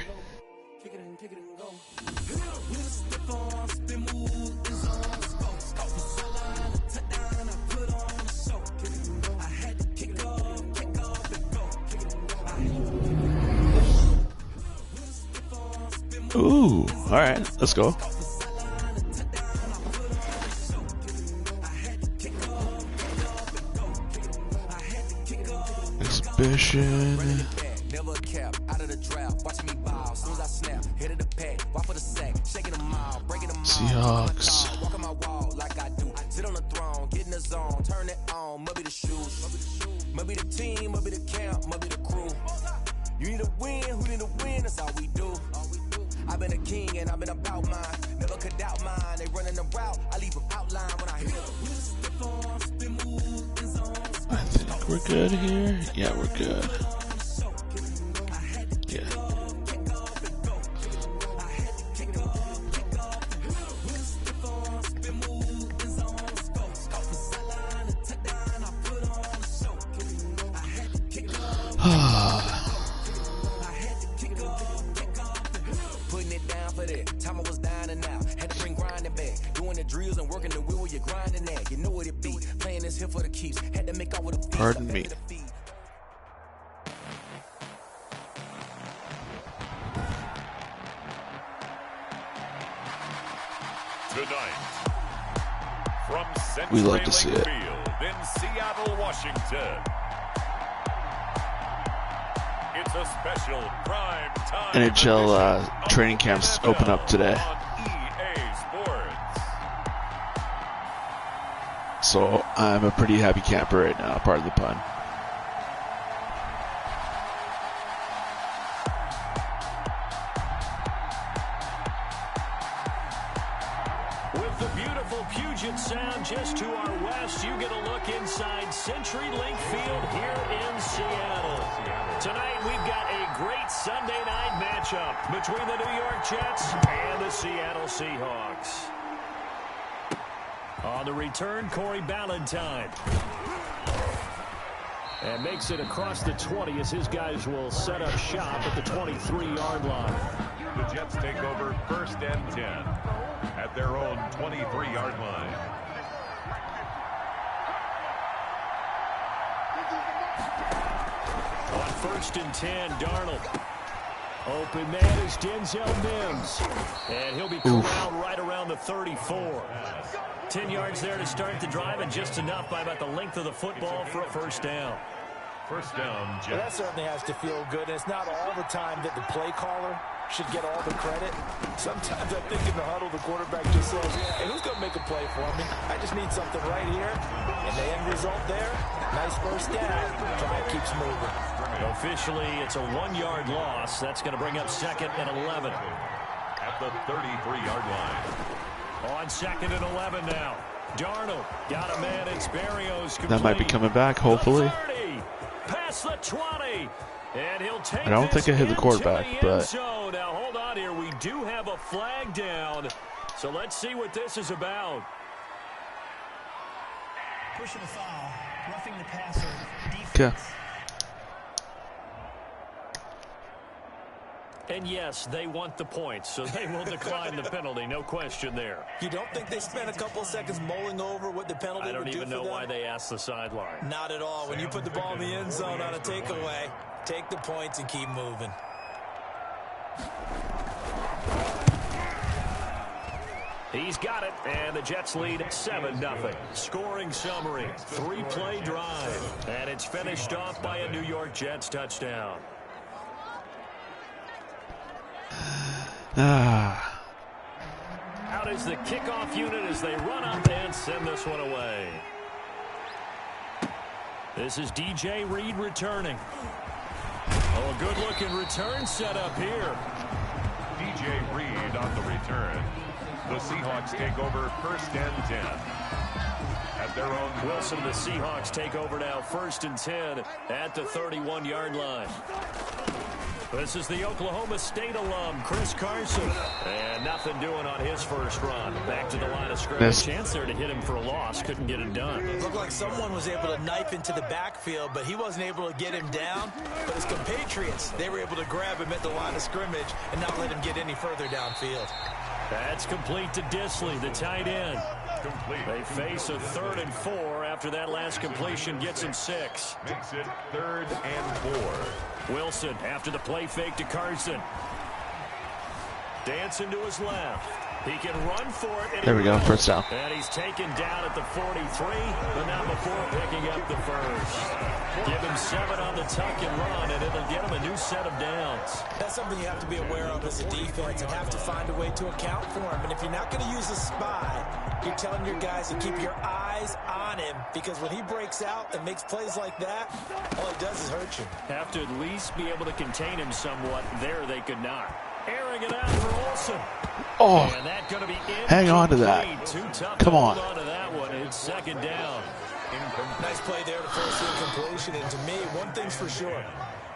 Ooh, all right, let's go. Exhibition. Never a cap, out of the draft, watch me ball, soon as I snap, hit of the pack, walk for the sack, shaking them all, breaking them all. Seahawks. Walk on my wall like I do, sit on the throne, get in the zone, turn it on, maybe the shoes, maybe the team, maybe the camp, maybe the crew. You need a win, who need a win, that's all we do. I've been a king and I've been about mine, never could doubt mine, they running the route, I leave them outline when I hit them. I think we're good here. Yeah, we're good. Yeah. Putting it down for that. Time I was down and out. Had to bring grinding back. Doing the drills and working the wheel where you're grinding at. You know what it be. Playing this here for the keeps. Had to make out with a feed. Pardon me. Tonight, from We Central love to see it. Field in Seattle, Washington. It's a special prime time NHL training camps open up today. on EA Sports. So I'm a pretty happy camper right now, part of the pun. With the beautiful Puget Sound just to our west, you get a look inside CenturyLink Field here in Seattle. Tonight, we've got a great Sunday night matchup between the New York Jets and the Seattle Seahawks. On the return, Corey Ballantyne. And makes it across the 20 as his guys will set up shop at the 23-yard line. The Jets take over 1st and 10 at their own 23-yard line. On 1st and 10, Darnold. Open man is Denzel Mims. And he'll be corralled right around the 34. 10 yards there to start the drive, and just enough by about the length of the football for a first down. First down, Jets. Well, that certainly has to feel good. And it's not all the time that the play caller should get all the credit. Sometimes I think in the huddle, the quarterback just says, hey, who's going to make a play for me? I just need something right here. And the end result there, nice first down. Drive keeps moving. Officially, it's a 1-yard loss. That's going to bring up 2nd and 11. At the 33-yard line. On 2nd and 11 now. Darnold got a man. It's Berrios. That might be coming back, hopefully. Past the 20. And he'll take I don't think I hit the quarterback, but now hold on here. We do have a flag down. So let's see what this is about. Pushing a foul, roughing the passer, defense. okay. And yes, they want the points, so they will decline the penalty. No question there. You don't think they spent a couple of seconds mulling over what the penalty would do for them? I don't even know why they asked the sideline. Not at all. When you put the ball in the end zone on a takeaway, take the points and keep moving. He's got it, and the Jets lead 7-0. Scoring summary, 3-play drive, and it's finished off by a New York Jets touchdown. Out is the kickoff unit as they run up and send this one away. This is DJ Reed returning. Oh, a good-looking return set up here. DJ Reed on the return. The Seahawks take over 1st and 10. At their own Wilson, the Seahawks take over now 1st and 10 at the 31-yard line. This is the Oklahoma State alum, Chris Carson. And nothing doing on his first run. Back to the line of scrimmage. Chance there to hit him for a loss. Couldn't get it done. It looked like someone was able to knife into the backfield, but he wasn't able to get him down. But his compatriots, they were able to grab him at the line of scrimmage and not let him get any further downfield. That's complete to Disley, the tight end. complete. They face a 3rd and 4 after that last completion gets him 6. Makes it 3rd and 4. Wilson after the play fake to Carson. Dancing to his left. He can run for it. There we go, first down. And he's taken down at the 43, but not before picking up the first. Give him 7 on the tuck and run, and it'll get him a new set of downs. That's something you have to be aware of as a defense and have to find a way to account for him. And if you're not going to use a spy, you're telling your guys to keep your eyes on him, because when he breaks out and makes plays like that, all he does is hurt you. Have to at least be able to contain him somewhat. There they could not. Airing it out for Olsen. Oh, and that gonna be hang on to that. Too tough Come to on. hold on to that one. It's 2nd down. Nice play there to force the incompletion. And to me, one thing's for sure.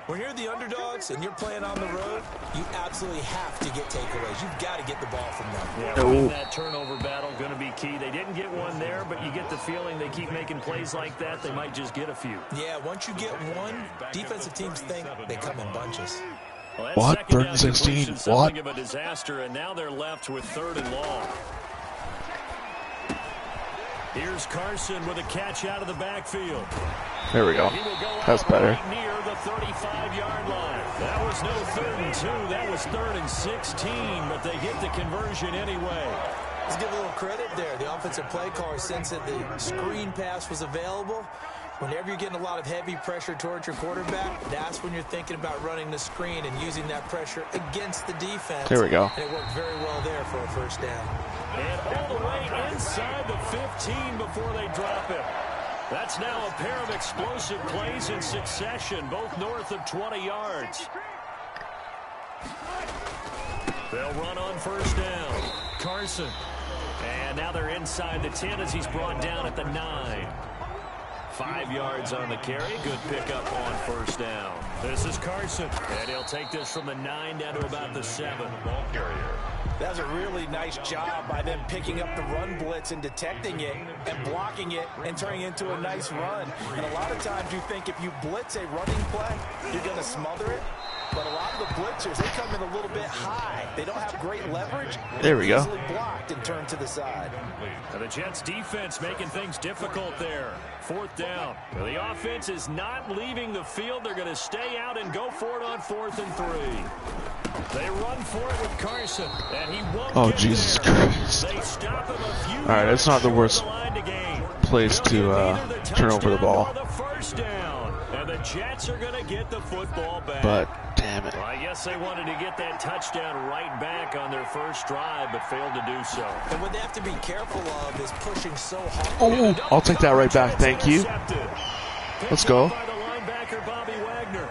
When you're the underdogs and you're playing on the road, you absolutely have to get takeaways. You've got to get the ball from them. Yeah, winning that turnover battle going to be key. They didn't get one there, but you get the feeling they keep making plays like that, they might just get a few. Yeah, once you get one, defensive teams think they come in bunches. Well, what? 3rd and 16? What? Of a disaster, and now they're left with 3rd and long. Here's Carson with a catch out of the backfield. There we go. That's better. Right near the 35-yard line. That was no 3rd and 2. That was 3rd and 16, but they get the conversion anyway. Let's give a little credit there. The offensive play caller sensed that the screen pass was available. Whenever you're getting a lot of heavy pressure towards your quarterback, that's when you're thinking about running the screen and using that pressure against the defense. There we go. And it worked very well there for a first down. And all the way inside the 15 before they drop him. That's now a pair of explosive plays in succession, both north of 20 yards. They'll run on first down. Carson. And now they're inside the 10 as he's brought down at the 9. 5 yards on the carry. Good pickup on first down. This is Carson. And he'll take this from the 9 down to about the 7. Ball carrier. That was a really nice job by them picking up the run blitz and detecting it and blocking it and turning it into a nice run. And a lot of times you think if you blitz a running play, you're going to smother it. But a lot of the blitzers, they come in a little bit high. They don't have great leverage. There we go. Easily blocked and turned to the side. And the Jets defense making things difficult there. 4th down. Well, the offense is not leaving the field. They're going to stay out and go for it on 4th and 3. They run for it with Carson, and he won't Oh, get Jesus there. Christ. They stop him a few All right, that's not the worst place to turn over the ball. The first down, and the Jets are going to get the football back. But damn it. Well, I guess they wanted to get that touchdown right back on their first drive, but failed to do so. And what they have to be careful of is pushing so hard. Oh, I'll take that right back. Thank you. Let's go. By the linebacker, Bobby Wagner.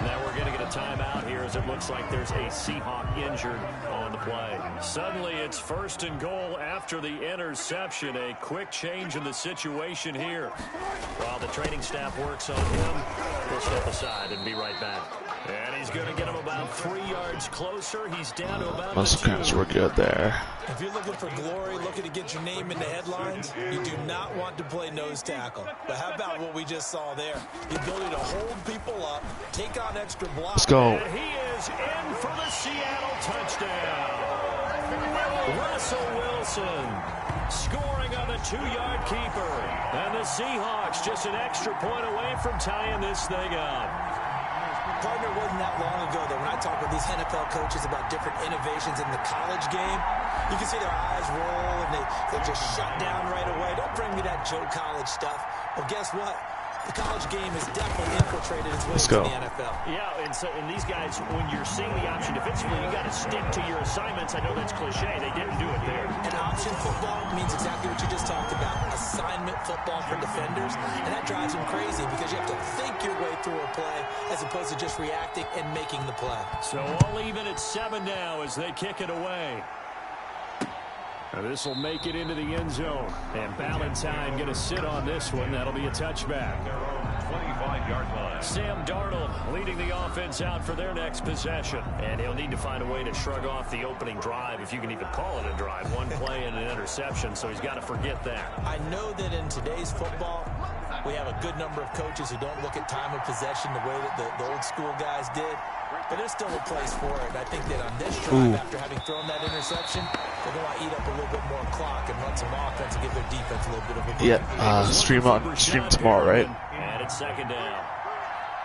Now we're going to get a timeout here as it looks like there's a Seahawk injured on the play. Suddenly it's 1st and goal after the interception. A quick change in the situation here. While the training staff works on him, we'll step aside and be right back. And he's going to get him about 3 yards closer. He's down to about Muscle cramps were good there. If you're looking for glory, looking to get your name in the headlines, you do not want to play nose tackle. But how about what we just saw there? The ability to hold people up, take on extra blocks. Let's go. And he is in for the Seattle touchdown. Russell Wilson scoring on the 2-yard keeper. And the Seahawks just an extra point away from tying this thing up. Partner, it wasn't that long ago that when I talk with these NFL coaches about different innovations in the college game, you can see their eyes roll and they just shut down right away. Don't bring me that Joe College stuff. Well, guess what? The college game has definitely infiltrated its way into the NFL. Yeah, and these guys, when you're seeing the option defensively, you got to stick to your assignments. I know that's cliche. They didn't do it there. And option football means exactly what you just talked about. Assignment football for defenders. And that drives them crazy because you have to think your way through a play as opposed to just reacting and making the play. So all even at 7 now as they kick it away. This will make it into the end zone. And Ballantyne going to sit on this one. That'll be a touchback. 25-yard line. Sam Darnold leading the offense out for their next possession. And he'll need to find a way to shrug off the opening drive, if you can even call it a drive. One play and an interception, so he's got to forget that. I know that in today's football, we have a good number of coaches who don't look at time of possession the way that the old school guys did. But there's still a place for it. And I think that on this drive, after having thrown that interception, they're going to eat up a little bit more clock and run some offense and give their defense a little bit of a break. Yeah, stream tomorrow, right? And it's second down.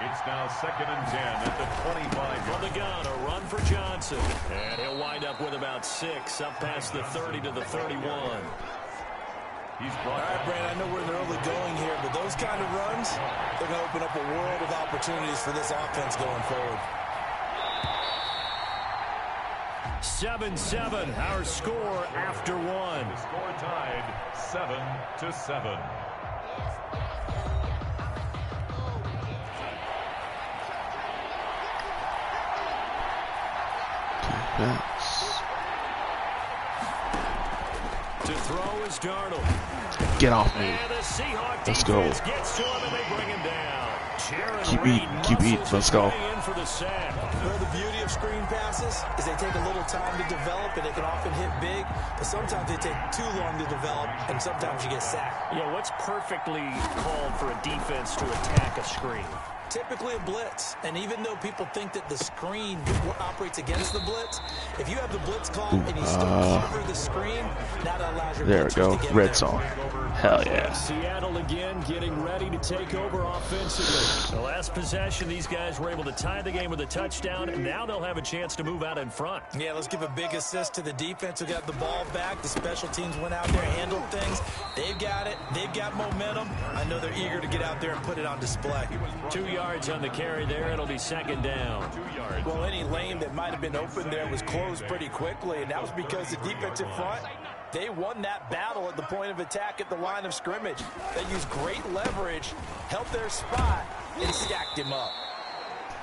It's now 2nd and 10 at the 25-yard From the gun, a run for Johnson. And he'll wind up with about 6 up past the 30 to the 31. He's All right, Brandon, I know we're in the early going here, but those kind of runs, they're going to open up a world of opportunities for this offense going forward. 7-7, our score after 1. The score tied 7-7. To throw is Darnold. Get off me. And the Seahawks Let's go. gets to him and they bring him down. Keep eat. Let's go. Well, the beauty of screen passes is they take a little time to develop and they can often hit big, but sometimes they take too long to develop and sometimes you get sacked. Yeah, what's perfectly called for a defense to attack a screen? Typically a blitz, and even though people think that the screen operates against the blitz, if you have the blitz call and you still cover the screen, that allows your there we go. to get Red there. zone. Hell yeah. Seattle again getting ready to take over offensively. The last possession, these guys were able to tie the game with a touchdown, and now they'll have a chance to move out in front. Yeah, let's give a big assist to the defense who got the ball back. The special teams went out there and handled things. They've got it. They've got momentum. I know they're eager to get out there and put it on display. 2 yards on the carry there. It'll be second down. 2 yards. Well, any lane that might have been open there was closed pretty quickly, and that was because the defensive front, they won that battle at the point of attack at the line of scrimmage. They used great leverage, held their spot, and stacked him up.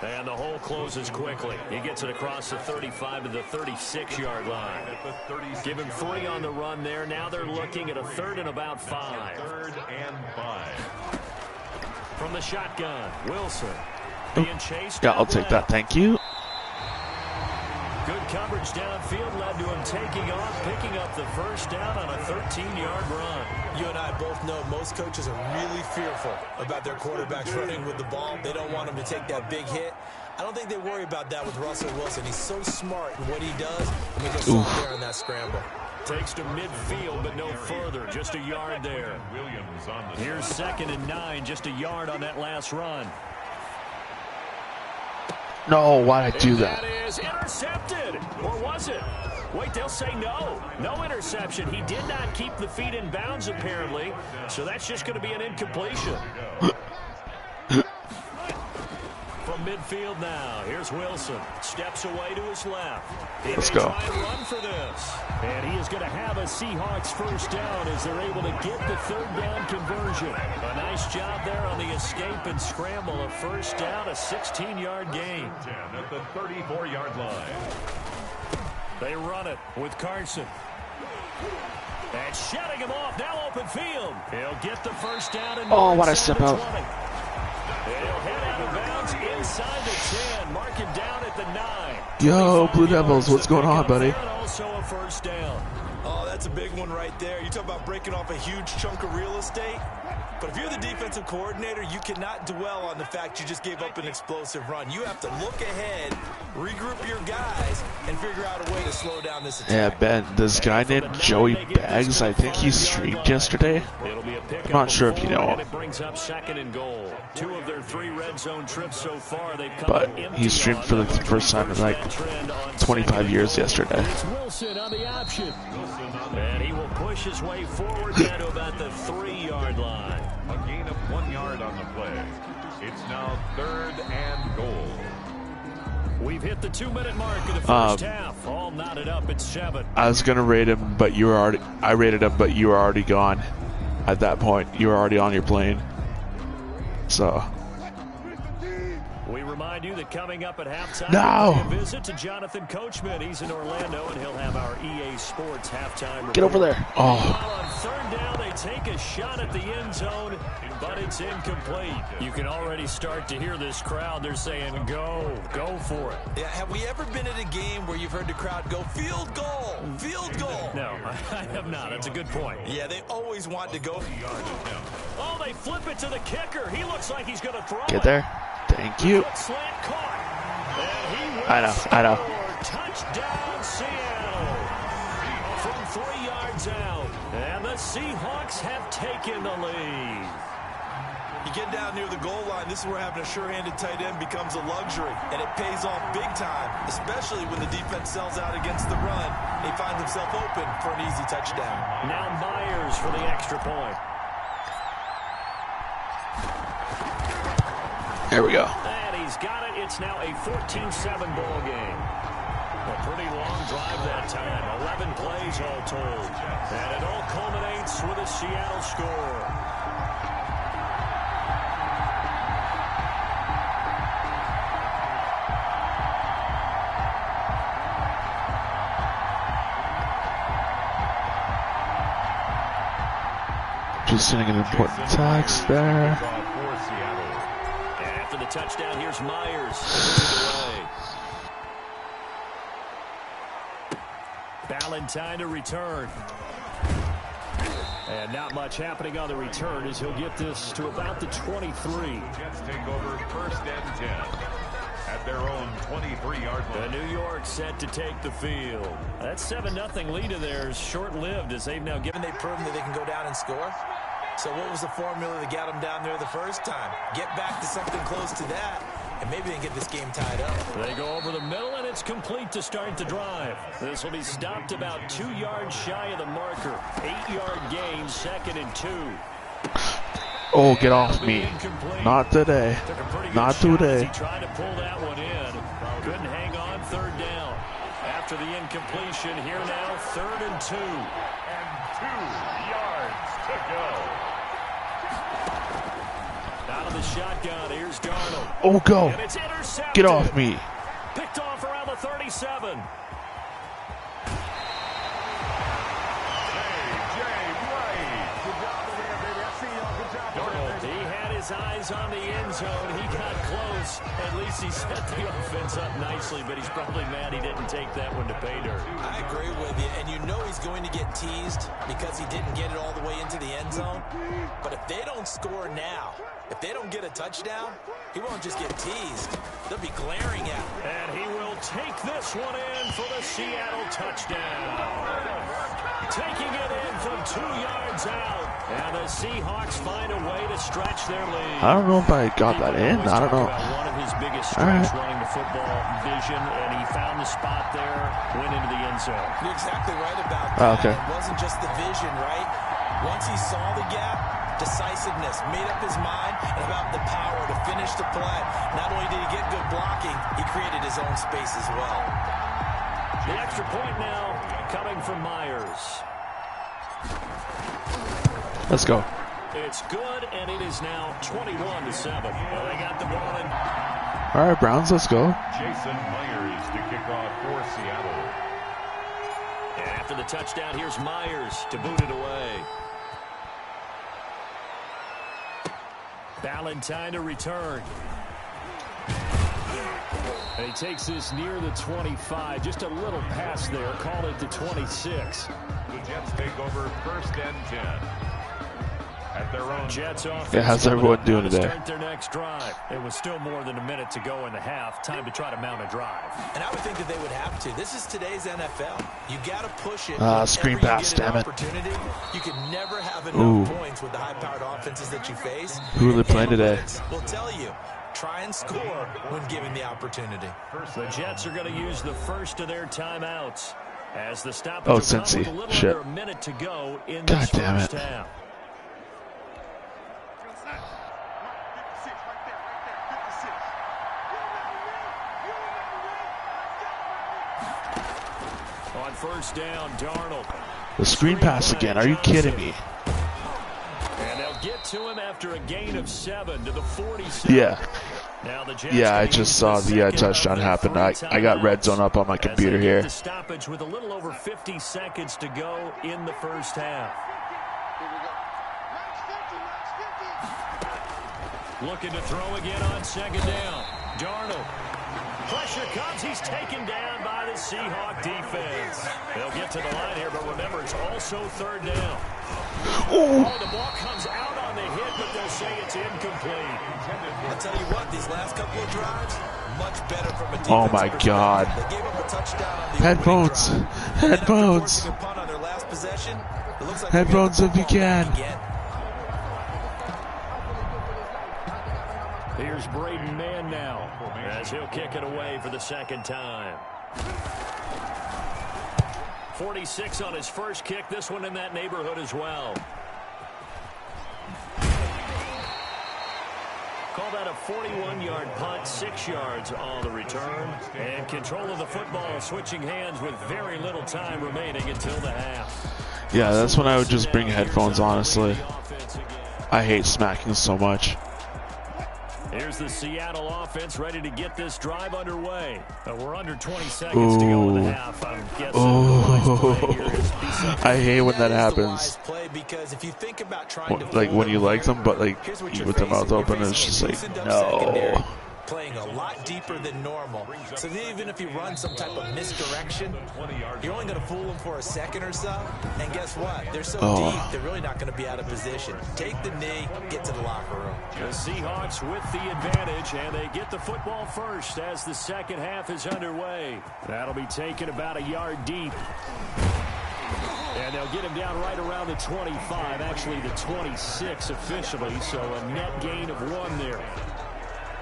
And the hole closes quickly. He gets it across the 35 to the 36-yard line. Give him 3 on the run there. Now they're looking at a 3rd and about 5. 3rd and 5. From the shotgun, Wilson being chased. Yeah, I'll take that. Thank you. Good coverage downfield led to him taking off, picking up the first down on a 13-yard run. You and I both know most coaches are really fearful about their quarterbacks running with the ball. They don't want him to take that big hit. I don't think they worry about that with Russell Wilson. He's so smart in what he does, and we just saw him there on that scramble. Takes to midfield, but no further. Just a yard there. Williams on the Here's 2nd and 9, just a yard on that last run. No, why'd I do And that? that is intercepted. Or was it? Wait, they'll say no. No interception. He did not keep the feet in bounds, apparently. So that's just going to be an incompletion. From midfield now, here's Wilson. Steps away to his left. Let's go. Try and run for this. And he is going to have a Seahawks first down as they're able to get the 3rd down conversion. A nice job there on the escape and scramble. A first down, a 16-yard gain. 10 at the 34-yard line. They run it with Carson. And shutting him off. Now open field. He'll get the first down. And why'd I step out? He'll head out of bounds inside the 10. Mark him down at the 9. Yo, Blue Devils, what's going on, buddy? And also a first down. Oh, that's a big one right there. You talk about breaking off a huge chunk of real estate. But if you're the defensive coordinator, you cannot dwell on the fact you just gave up an explosive run. You have to look ahead, regroup your guys, and figure out a way to slow down this attack. Yeah, Ben, this guy named Joey Baggs, I think he streamed yesterday. I'm not sure if you know him. It brings up 2nd and goal. 2 of their 3 red zone trips so far. They've come But he streamed for the first time in like 25 years yesterday. It's Wilson on the option. And he will push his way forward down to about the 3-yard line. A gain of 1 yard on the play. It's now 3rd and goal. We've hit the 2-minute mark of the first half. All knotted up at 7. I was gonna rate him, but you were already. I rated him, but you were already gone. At that point, you were already on your plane. So. We remind you that coming up at halftime, No! we'll pay a visit to Jonathan Coachman. He's in Orlando, and he'll have our EA Sports halftime report. Get over there. Oh. While on 3rd down, they take a shot at the end zone, but it's incomplete. You can already start to hear this crowd. They're saying, go for it. Yeah, have we ever been at a game where you've heard the crowd go, field goal, field goal? No, I have not. That's a good point. Yeah, they always want to go. Oh, they flip it to the kicker. He looks like he's going to throw Get it. there. Thank you. Slant caught. And he will I know. score. Touchdown, Seattle. From 3 yards out. And the Seahawks have taken the lead. You get down near the goal line, this is where having a sure-handed tight end becomes a luxury, and it pays off big time, especially when the defense sells out against the run. He finds himself open for an easy touchdown. Now Myers for the extra point. There we go. And he's got it. It's now a 14-7 ball game. A pretty long drive that time. 11 plays all told. And it all culminates with a Seattle score. Just sending an important text there. And after the touchdown, here's Myers. Ballantyne to return. And not much happening on the return as he'll get this to about the 23. Jets take over 1st and 10 at their own 23-yard line. The New York set to take the field. That 7-0 lead of theirs short-lived as they've now given. They've proven that they can go down and score. So what was the formula that got them down there the first time? Get back to something close to that, and maybe they can get this game tied up. They go over the middle, and it's complete to start the drive. This will be stopped about 2 yards shy of the marker. 8-yard gain, 2nd and 2. Oh, get off me. Not today. Not today. He tried to pull that one in. Couldn't hang on 3rd down. After the incompletion, here now 3rd and 2. And 2 yards to go. Out of the shotgun, here's Darnold. Oh, go. And it's intercepted. Get off me. Picked off around the 37. He had his eyes on the end zone. He got close. At least he set the offense up nicely, but he's probably mad he didn't take that one to pay dirt. I agree with you, and you know he's going to get teased because he didn't get it all the way into the end zone. But if they don't score now, if they don't get a touchdown, he won't just get teased. They'll be glaring at him. And he will take this one in for the Seattle touchdown. Taking it in from 2 yards out. And the Seahawks find a way to stretch their lead. I don't know if I got that in. I don't know. One of his biggest strengths running the football, vision, and he found the spot there, went into the end zone. You're exactly right about that. Okay. It wasn't just the vision, right? Once he saw the gap, decisiveness, made up his mind, and about the power to finish the play. Not only did he get good blocking, he created his own space as well. The extra point now coming from Myers. Let's go. It's good, and it is now 21-7. Well, they got the ball in. All right, Browns, let's go. Jason Myers to kick off for Seattle. And after the touchdown, here's Myers to boot it away. Ballantyne to return. And he takes this near the 25. Just a little pass there. Call it the 26. The Jets take over 1st and 10. At their own Jets offense. Yeah, how's everyone doing today? Start their next drive. It was still more than a minute to go in the half. Time to try to mount a drive. And I would think that they would have to. This is today's NFL. You got to push it. Screen pass, damn it. You can never have enough points with the high-powered offenses that you face. Who are they playing today? We'll tell you. Try and score when given the opportunity. The Jets are going to use the first of their timeouts as the stoppage. Oh, Cincy. Shit. Under a minute to go in God this damn first it. half. On first down, Darnold. The screen pass again. Are you kidding me? And they'll get to him after a gain of 7 to the 47. Yeah. Now the Jets Yeah, I just saw the touchdown happen. I got red zone up on my computer here. The stoppage with a little over 50 seconds to go in the first half. Looking to throw again on second down. Darnold. Pressure comes. He's taken down by the Seahawks defense. They'll get to the line here, but remember, it's also third down. Oh, the ball comes out on the hit, but they'll say it's incomplete. I'll tell you what, these last couple of drives, much better from a defensive Oh my God. They gave up a touchdown on the Headphones. opening drive. Headphones. And after forcing a punt on their last possession, it looks like Headphones if you can. again. Here's Braden Mann now, as he'll kick it away for the second time. 46 on his first kick, this one in that neighborhood as well. Call that a 41-yard punt, 6 yards on the return. And control of the football switching hands with very little time remaining until the half. Yeah, that's when I would just bring headphones, honestly. I hate smacking so much. Here's the Seattle offense ready to get this drive underway. We're under 20 seconds to go in the half. I'm guessing I hate when that happens. Like when you like them, but like with their mouth open, it's just like, no. Playing a lot deeper than normal. So even if you run some type of misdirection, you're only going to fool them for a second or so. And guess what? They're so deep, they're really not going to be out of position. Take the knee, get to the locker room. The Seahawks with the advantage, and they get the football first as the second half is underway. That'll be taken about a yard deep. And they'll get him down right around the 25, actually the 26 officially, so a net gain of 1 there.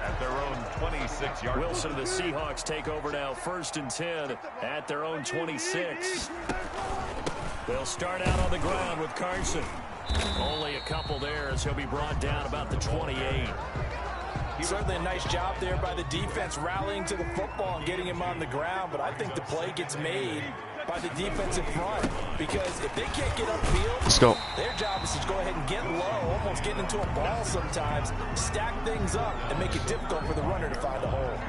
At their own 26-yard. Wilson and the Seahawks take over now, 1st and 10 at their own 26. They'll start out on the ground with Carson. Only a couple there as he'll be brought down about the 28. Certainly a nice job there by the defense rallying to the football and getting him on the ground, but I think the play gets made by the defensive front, because if they can't get upfield, Let's go. Their job is to go ahead and get low, almost get into a ball sometimes, stack things up, and make it difficult for the runner to find a hole.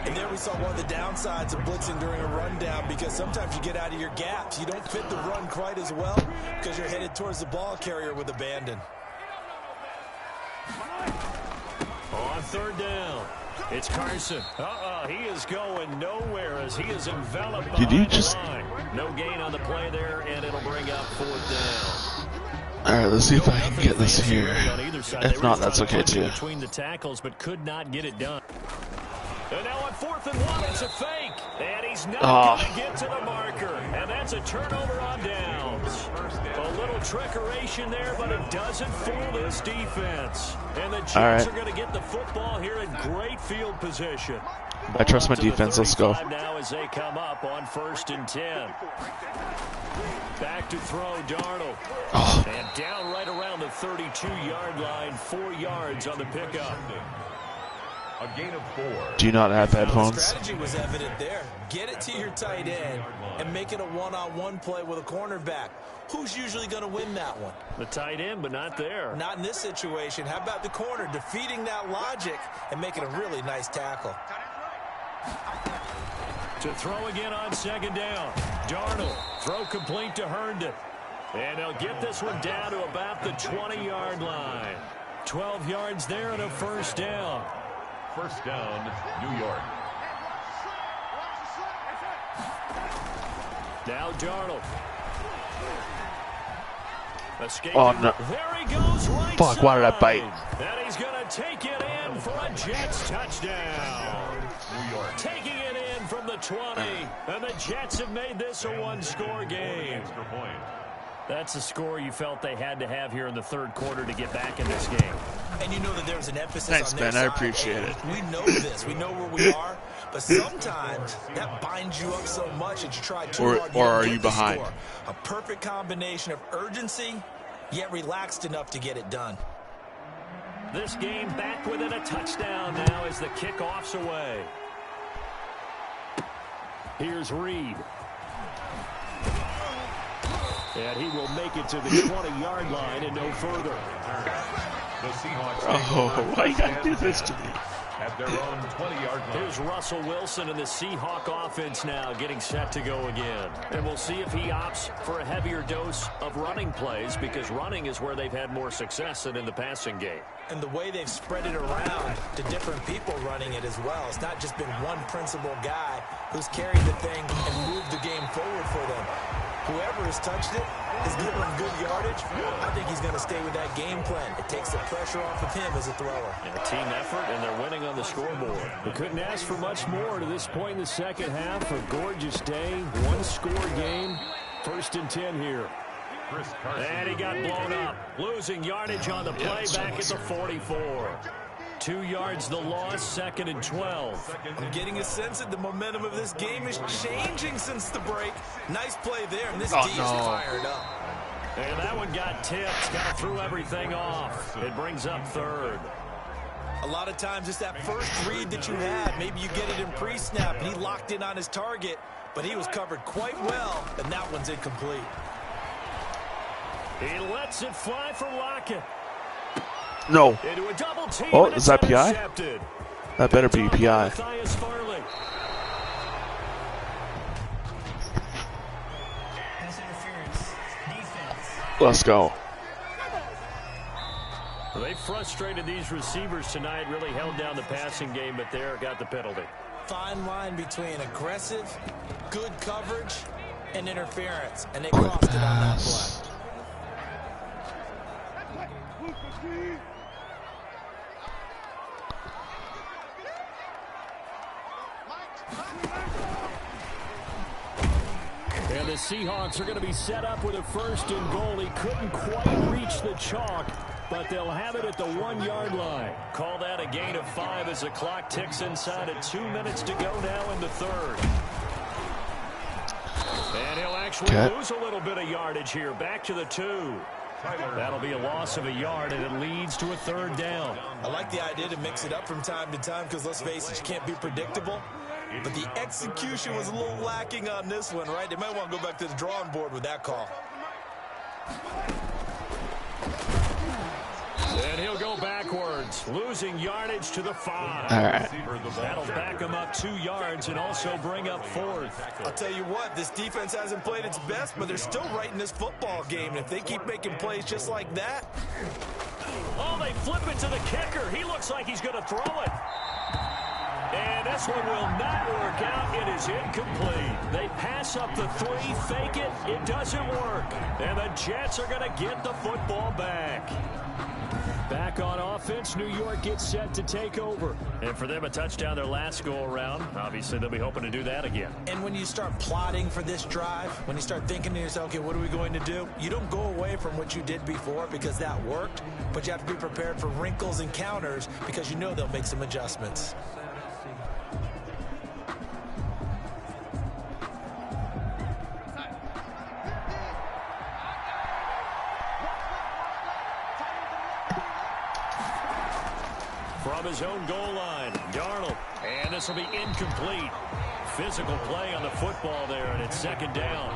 And there we saw one of the downsides of blitzing during a rundown, because sometimes you get out of your gaps. You don't fit the run quite as well because you're headed towards the ball carrier with abandon. On third down, it's Carson. He is going nowhere as he is enveloped behind the line. No gain on the play there, and it'll bring up 4th down. All right, let's see if I can get this here. If not, that's okay too. Between the tackles, but could not get it done. And now on 4th and 1, it's a fake. And he's not going to get to the marker. And that's a turnover on downs. A little trickeration there, but it doesn't fool this defense. And the Jets are going to get the football here in great field position. I trust my defense. Let's go. Now as they come up on 1st and 10. Back to throw, Darnold. And down right around the 32-yard line, 4 yards on the pickup. A gain of 4. Do you not have headphones? The strategy was evident there. Get it to your tight end and make it a one-on-one play with a cornerback. Who's usually going to win that one? The tight end, but not there. Not in this situation. How about the corner defeating that logic and making a really nice tackle? To throw again on second down. Darnold, throw complete to Herndon. And they'll get this one down to about the 20-yard line. 12 yards there and a 1st down. 1st down, New York. Now Darnold. Oh, no. There he goes right Fuck, why did I bite? And he's going to take it in for a Jets touchdown. New York taking it in from the 20. And the Jets have made this a one-score game. That's a score you felt they had to have here in the third quarter to get back in this game. And you know that there's an emphasis Thanks, on their Ben. I side. appreciate it. We know this. We know where we are. But sometimes that binds you up so much that you try too hard. Or are you behind? Score. A perfect combination of urgency, yet relaxed enough to get it done. This game back within a touchdown now as the kickoff's away. Here's Reed. And he will make it to the 20-yard line and no further. The Seahawks. Oh, why you gotta do this to me? At their own 20-yard line. Here's Russell Wilson and the Seahawk offense now getting set to go again. And we'll see if he opts for a heavier dose of running plays, because running is where they've had more success than in the passing game. And the way they've spread it around to different people running it as well. It's not just been one principal guy who's carried the thing and moved the game forward for them. Whoever has touched it is giving him good yardage. I think he's going to stay with that game plan. It takes the pressure off of him as a thrower. And a team effort, and they're winning on the scoreboard. We couldn't ask for much more to this point in the second half. A gorgeous day, one-score game. 1st and 10 here. And he got blown up. Losing yardage on the play back at the 44. 2 yards the loss, 2nd and 12. I'm getting a sense that the momentum of this game is changing since the break. Nice play there, and this D is fired up. And that one got tipped, kind of threw everything off. It brings up 3rd. A lot of times it's that first read that you had. Maybe you get it in pre-snap, and he locked in on his target, but he was covered quite well, and that one's incomplete. He lets it fly for Lockett. No. Into a double team. Oh, is that PI? Intercepted. That better be PI. Let's go. They frustrated these receivers tonight, really held down the passing game, but there got the penalty. Fine line between aggressive, good coverage, and interference, and they crossed it on that play. And the Seahawks are going to be set up with a 1st and goal. He couldn't quite reach the chalk, but they'll have it at the 1-yard line. Call that a gain of 5 as the clock ticks inside at 2 minutes to go now in the 3rd. And he'll actually lose a little bit of yardage here. Back to the 2. That'll be a loss of a yard, and it leads to a 3rd down. I like the idea to mix it up from time to time because, let's face it, you can't be predictable. But the execution was a little lacking on this one, right? They might want to go back to the drawing board with that call. And he'll go backwards, losing yardage to the 5. All right. That'll back him up 2 yards and also bring up 4th. I'll tell you what, this defense hasn't played its best, but they're still right in this football game. And if they keep making plays just like that. Oh, they flip it to the kicker. He looks like he's going to throw it. And this one will not work out. It is incomplete. They pass up the 3, fake it. It doesn't work. And the Jets are going to get the football back. Back on offense, New York gets set to take over. And for them, a touchdown their last go-around. Obviously, they'll be hoping to do that again. And when you start plotting for this drive, when you start thinking to yourself, okay, what are we going to do? You don't go away from what you did before because that worked, but you have to be prepared for wrinkles and counters because you know they'll make some adjustments. From his own goal line, Darnold. And this will be incomplete. Physical play on the football there, and it's 2nd down.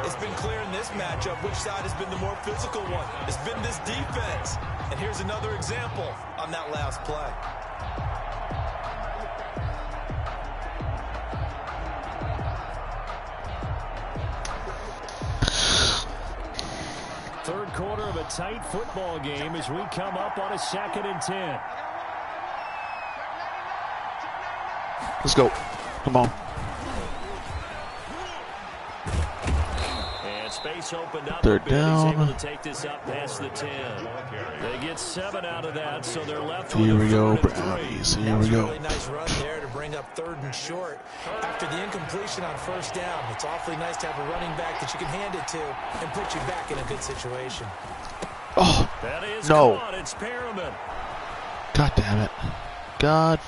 It's been clear in this matchup which side has been the more physical one. It's been this defense. And here's another example on that last play. Third quarter of a tight football game as we come up on a 2nd and 10. Let's go. Come on. And Space opened up. Third down. He's able to take this up past the 10. They get 7 out of that, so they're left Here with we go, a 3rd and 3. Brownies. Here we go. Really nice run there to bring up 3rd and short. After the incompletion on 1st down, it's awfully nice to have a running back that you can hand it to and put you back in a good situation. Oh, That is no. caught. It's Perriman. God damn it. God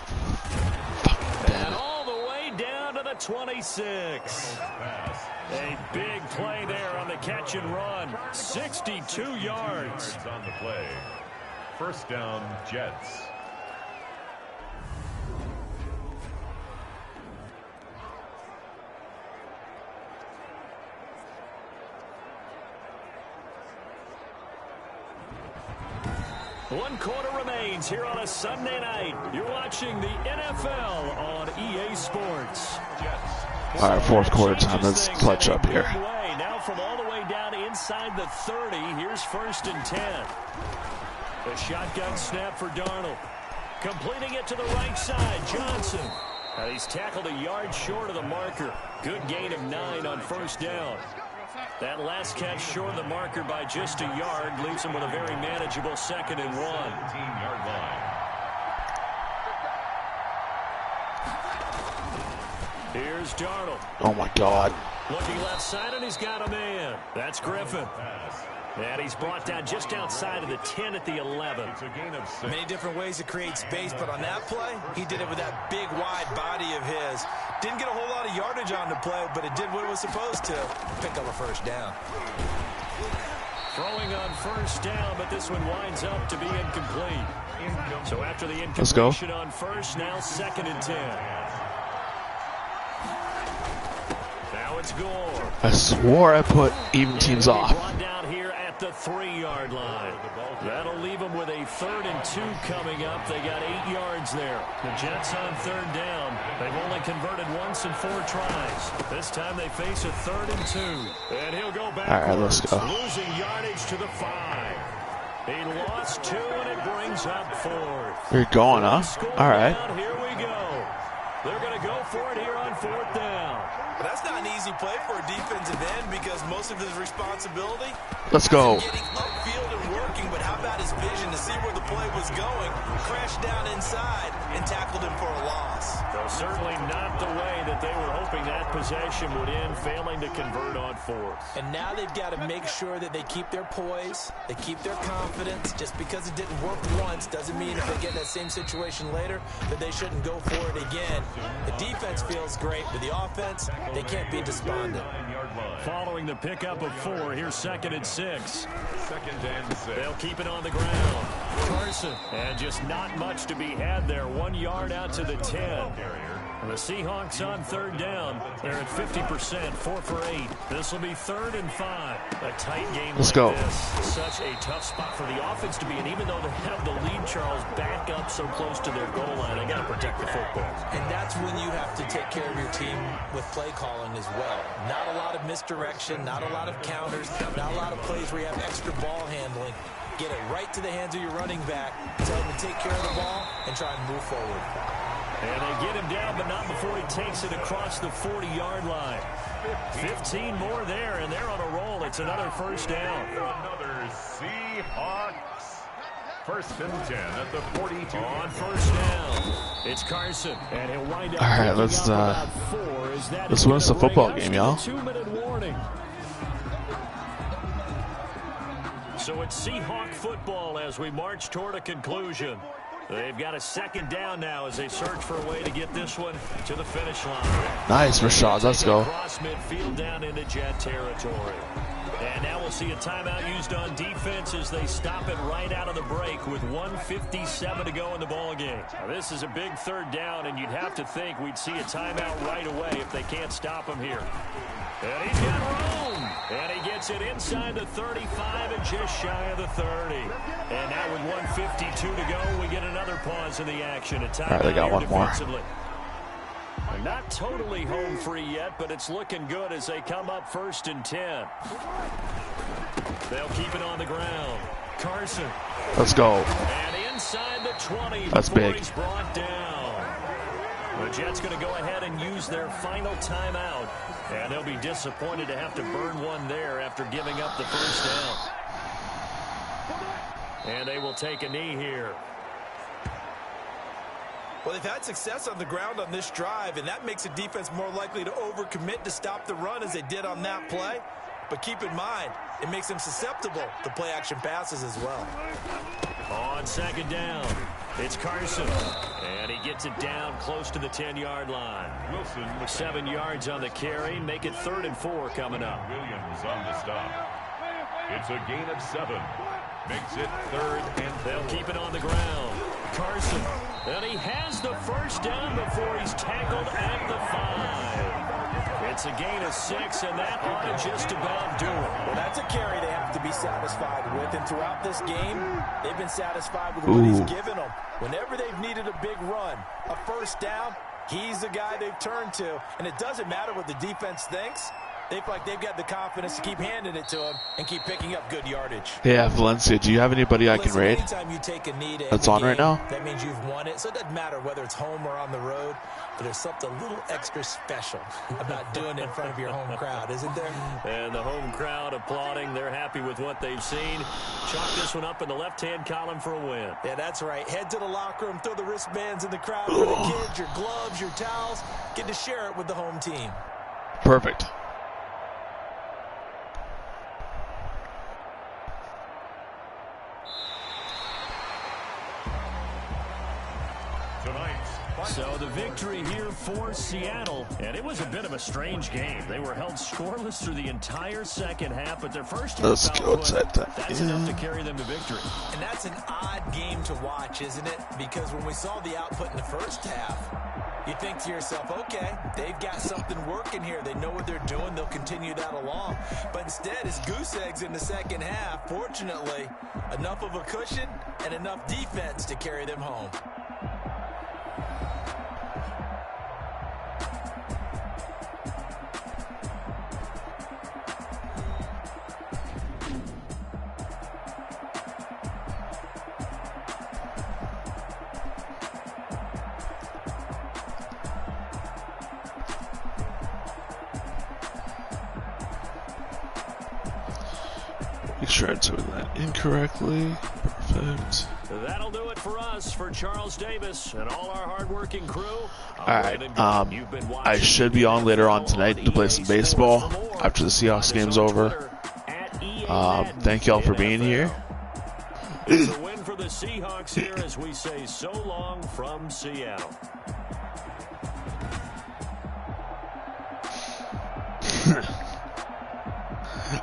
fucking damn And it. all the way down to the 26. A big play there on the catch and run. 62 yards. On the play. 1st down, Jets. One quarter remains here on a Sunday night. You're watching the NFL on EA Sports. All right, 4th quarter time. Let's clutch up here. Now from all the way down inside the 30, here's 1st and 10. The shotgun snap for Darnold. Completing it to the right side, Johnson. He's tackled a yard short of the marker. Good gain of 9 on 1st down. That last catch short of the marker by just a yard leaves him with a very manageable 2nd and 1. 17-yard line. Here's Darnold. Oh my God. Looking left side, and he's got a man. That's Griffin. And he's brought down just outside of the 10 at the 11. It's a gain of 6. Many different ways to create space, but on that play, he did it with that big, wide body of his. Didn't get a whole lot of yardage on the play, but it did what it was supposed to. Pick up a 1st down. Throwing on 1st down, but this one winds up to be incomplete. So after the Let's go. incompletion on 1st, now 2nd and 10. Now it's Gore. I swore I put even teams off. Brought down here at the 3-yard line. That'll leave them with a 3rd and 2 coming up. They got 8 yards there. The Jets on 3rd down. They've only converted once in 4 tries. This time they face a 3rd and 2. And he'll go back. All right, let's go. Losing yardage to the 5. He lost 2, and it brings up 4th. You're going, huh? All right. Here we go. They're going to go for it here on 4th down. But that's not an easy play for a defensive end because most of his responsibility Let's go. getting upfield and working, but how about his vision to see where the play was going, crashed down inside, and tackled him for a loss. So certainly not the way that they were hoping that possession would end, failing to convert on 4th. And now they've got to make sure that they keep their poise, they keep their confidence. Just because it didn't work once doesn't mean if they get in that same situation later that they shouldn't go for it again. The defense feels great, but the offense, they can't be despondent. Following the pickup of 4, here's 2nd and 6. 2nd and 6. They'll keep it on the ground. Carson. And just not much to be had there. 1 yard out to the 10. And the Seahawks on 3rd down. They're at 50%, 4 for 8. This will be 3rd and 5. A tight game Let's like go. this. Such a tough spot for the offense to be in. Even though they have the lead, Charles, back up so close to their goal line, they got to protect the football. And that's when you have to take care of your team with play calling as well. Not a lot of misdirection, not a lot of counters, not a lot of plays where you have extra ball handling. Get it right to the hands of your running back, tell him to take care of the ball, and try and move forward. And they get him down, but not before he takes it across the 40-yard line. 15 more there, and they're on a roll. It's another 1st down. Another Seahawks. 1st and 10 at the 42. On 1st down, it's Carson, and he'll wind up. All right, picking let's up about 4. Is that let's win us a gonna bring football us game, to y'all. the 2-minute warning. So it's Seahawk football as we march toward a conclusion. They've got a 2nd down now as they search for a way to get this one to the finish line. Nice, Rashad. Let's go. Across midfield down into Jet territory. And now we'll see a timeout used on defense as they stop it right out of the break with 1:57 to go in the ballgame. Now, this is a big 3rd down, and you'd have to think we'd see a timeout right away if they can't stop him here. And he's got room. And he gets it inside the 35 and just shy of the 30. And now with 1:52 to go, we get another pause in the action. A timeout. All right, they got one more. Not totally home free yet, but it's looking good as they come up 1st and 10. They'll keep it on the ground. Carson. Let's go. And inside the 20. That's before big. He's brought down. The Jets going to go ahead and use their final timeout. And they'll be disappointed to have to burn one there after giving up the first down. And they will take a knee here. Well, they've had success on the ground on this drive, and that makes a defense more likely to overcommit to stop the run as they did on that play. But keep in mind, it makes them susceptible to play-action passes as well. On second down, it's Carson. And he gets it down close to the 10-yard line. Wilson with 7 yards on the carry. Make it 3rd and 4 coming up. Williams on the stop. It's a gain of 7. Makes it 3rd and 4. They'll keep it on the ground. Carson. And he has the first down before he's tackled at the 5. It's a gain of 6, and that ought to just about do it. Well, that's a carry they have to be satisfied with, and throughout this game, they've been satisfied with what he's given them. Whenever they've needed a big run, a first down, he's the guy they've turned to, and it doesn't matter what the defense thinks. They feel like they've got the confidence to keep handing it to him and keep picking up good yardage. Yeah, Valencia, do you have anybody I can raid anytime you take a knee that's on right now? That means you've won it. So it doesn't matter whether it's home or on the road, but there's something a little extra special about doing it in front of your home crowd, isn't there? And the home crowd applauding. They're happy with what they've seen. Chalk this one up in the left-hand column for a win. Yeah, that's right. Head to the locker room, throw the wristbands in the crowd for the kids, your gloves, your towels. Get to share it with the home team. Perfect. So the victory here for Seattle, and it was a bit of a strange game. They were held scoreless through the entire second half, but their first half Let's go outside that. That's enough to carry them to victory. And that's an odd game to watch, isn't it? Because when we saw the output in the first half, you think to yourself, okay, they've got something working here. They know what they're doing. They'll continue that along. But instead, it's goose eggs in the second half. Fortunately, enough of a cushion and enough defense to carry them home. Make sure I'm doing that incorrectly. Perfect. That'll do it for us, for Charles Davis and all our hardworking crew. Alright, I should be on later on tonight to play some baseball after the Seahawks game's over. Thank y'all for being here. It's a win for the Seahawks here as we say so long from Seattle.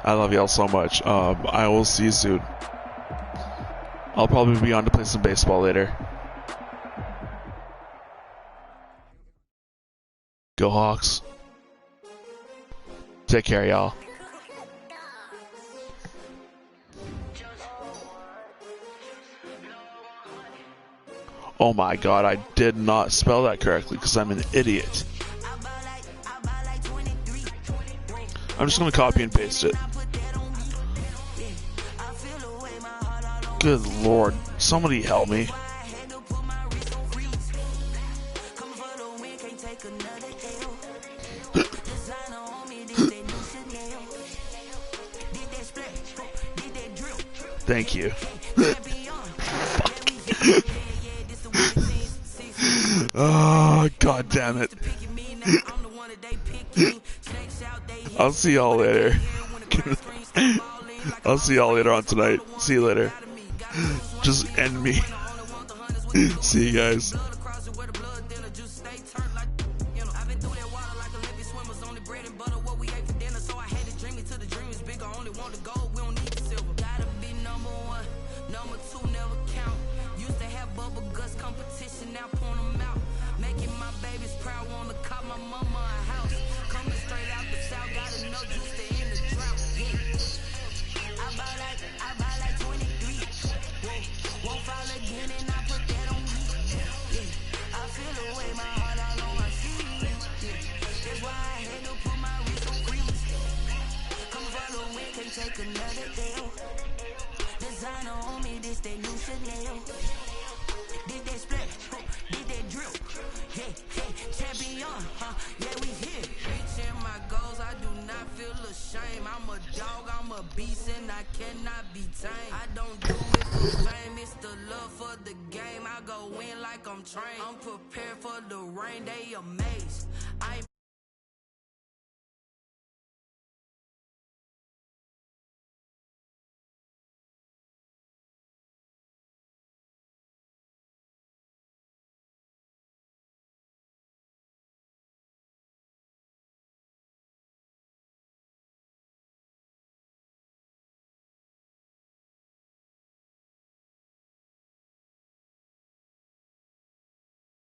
I love y'all so much. I will see you soon. I'll probably be on to play some baseball later. Go Hawks. Take care, y'all. Oh my god, I did not spell that correctly because I'm an idiot. I'm just going to copy and paste it. Good lord. Somebody help me. Thank you. Oh, god damn it. I'll see y'all later. I'll see y'all later on tonight. See you later. Just end me. See you guys. Did that split, did that drill, yeah, yeah. a beast and I cannot be tamed. I don't do it for fame, it's the love for the game. I go in like I'm trained. I'm prepared for the rain, they amazed. I ain't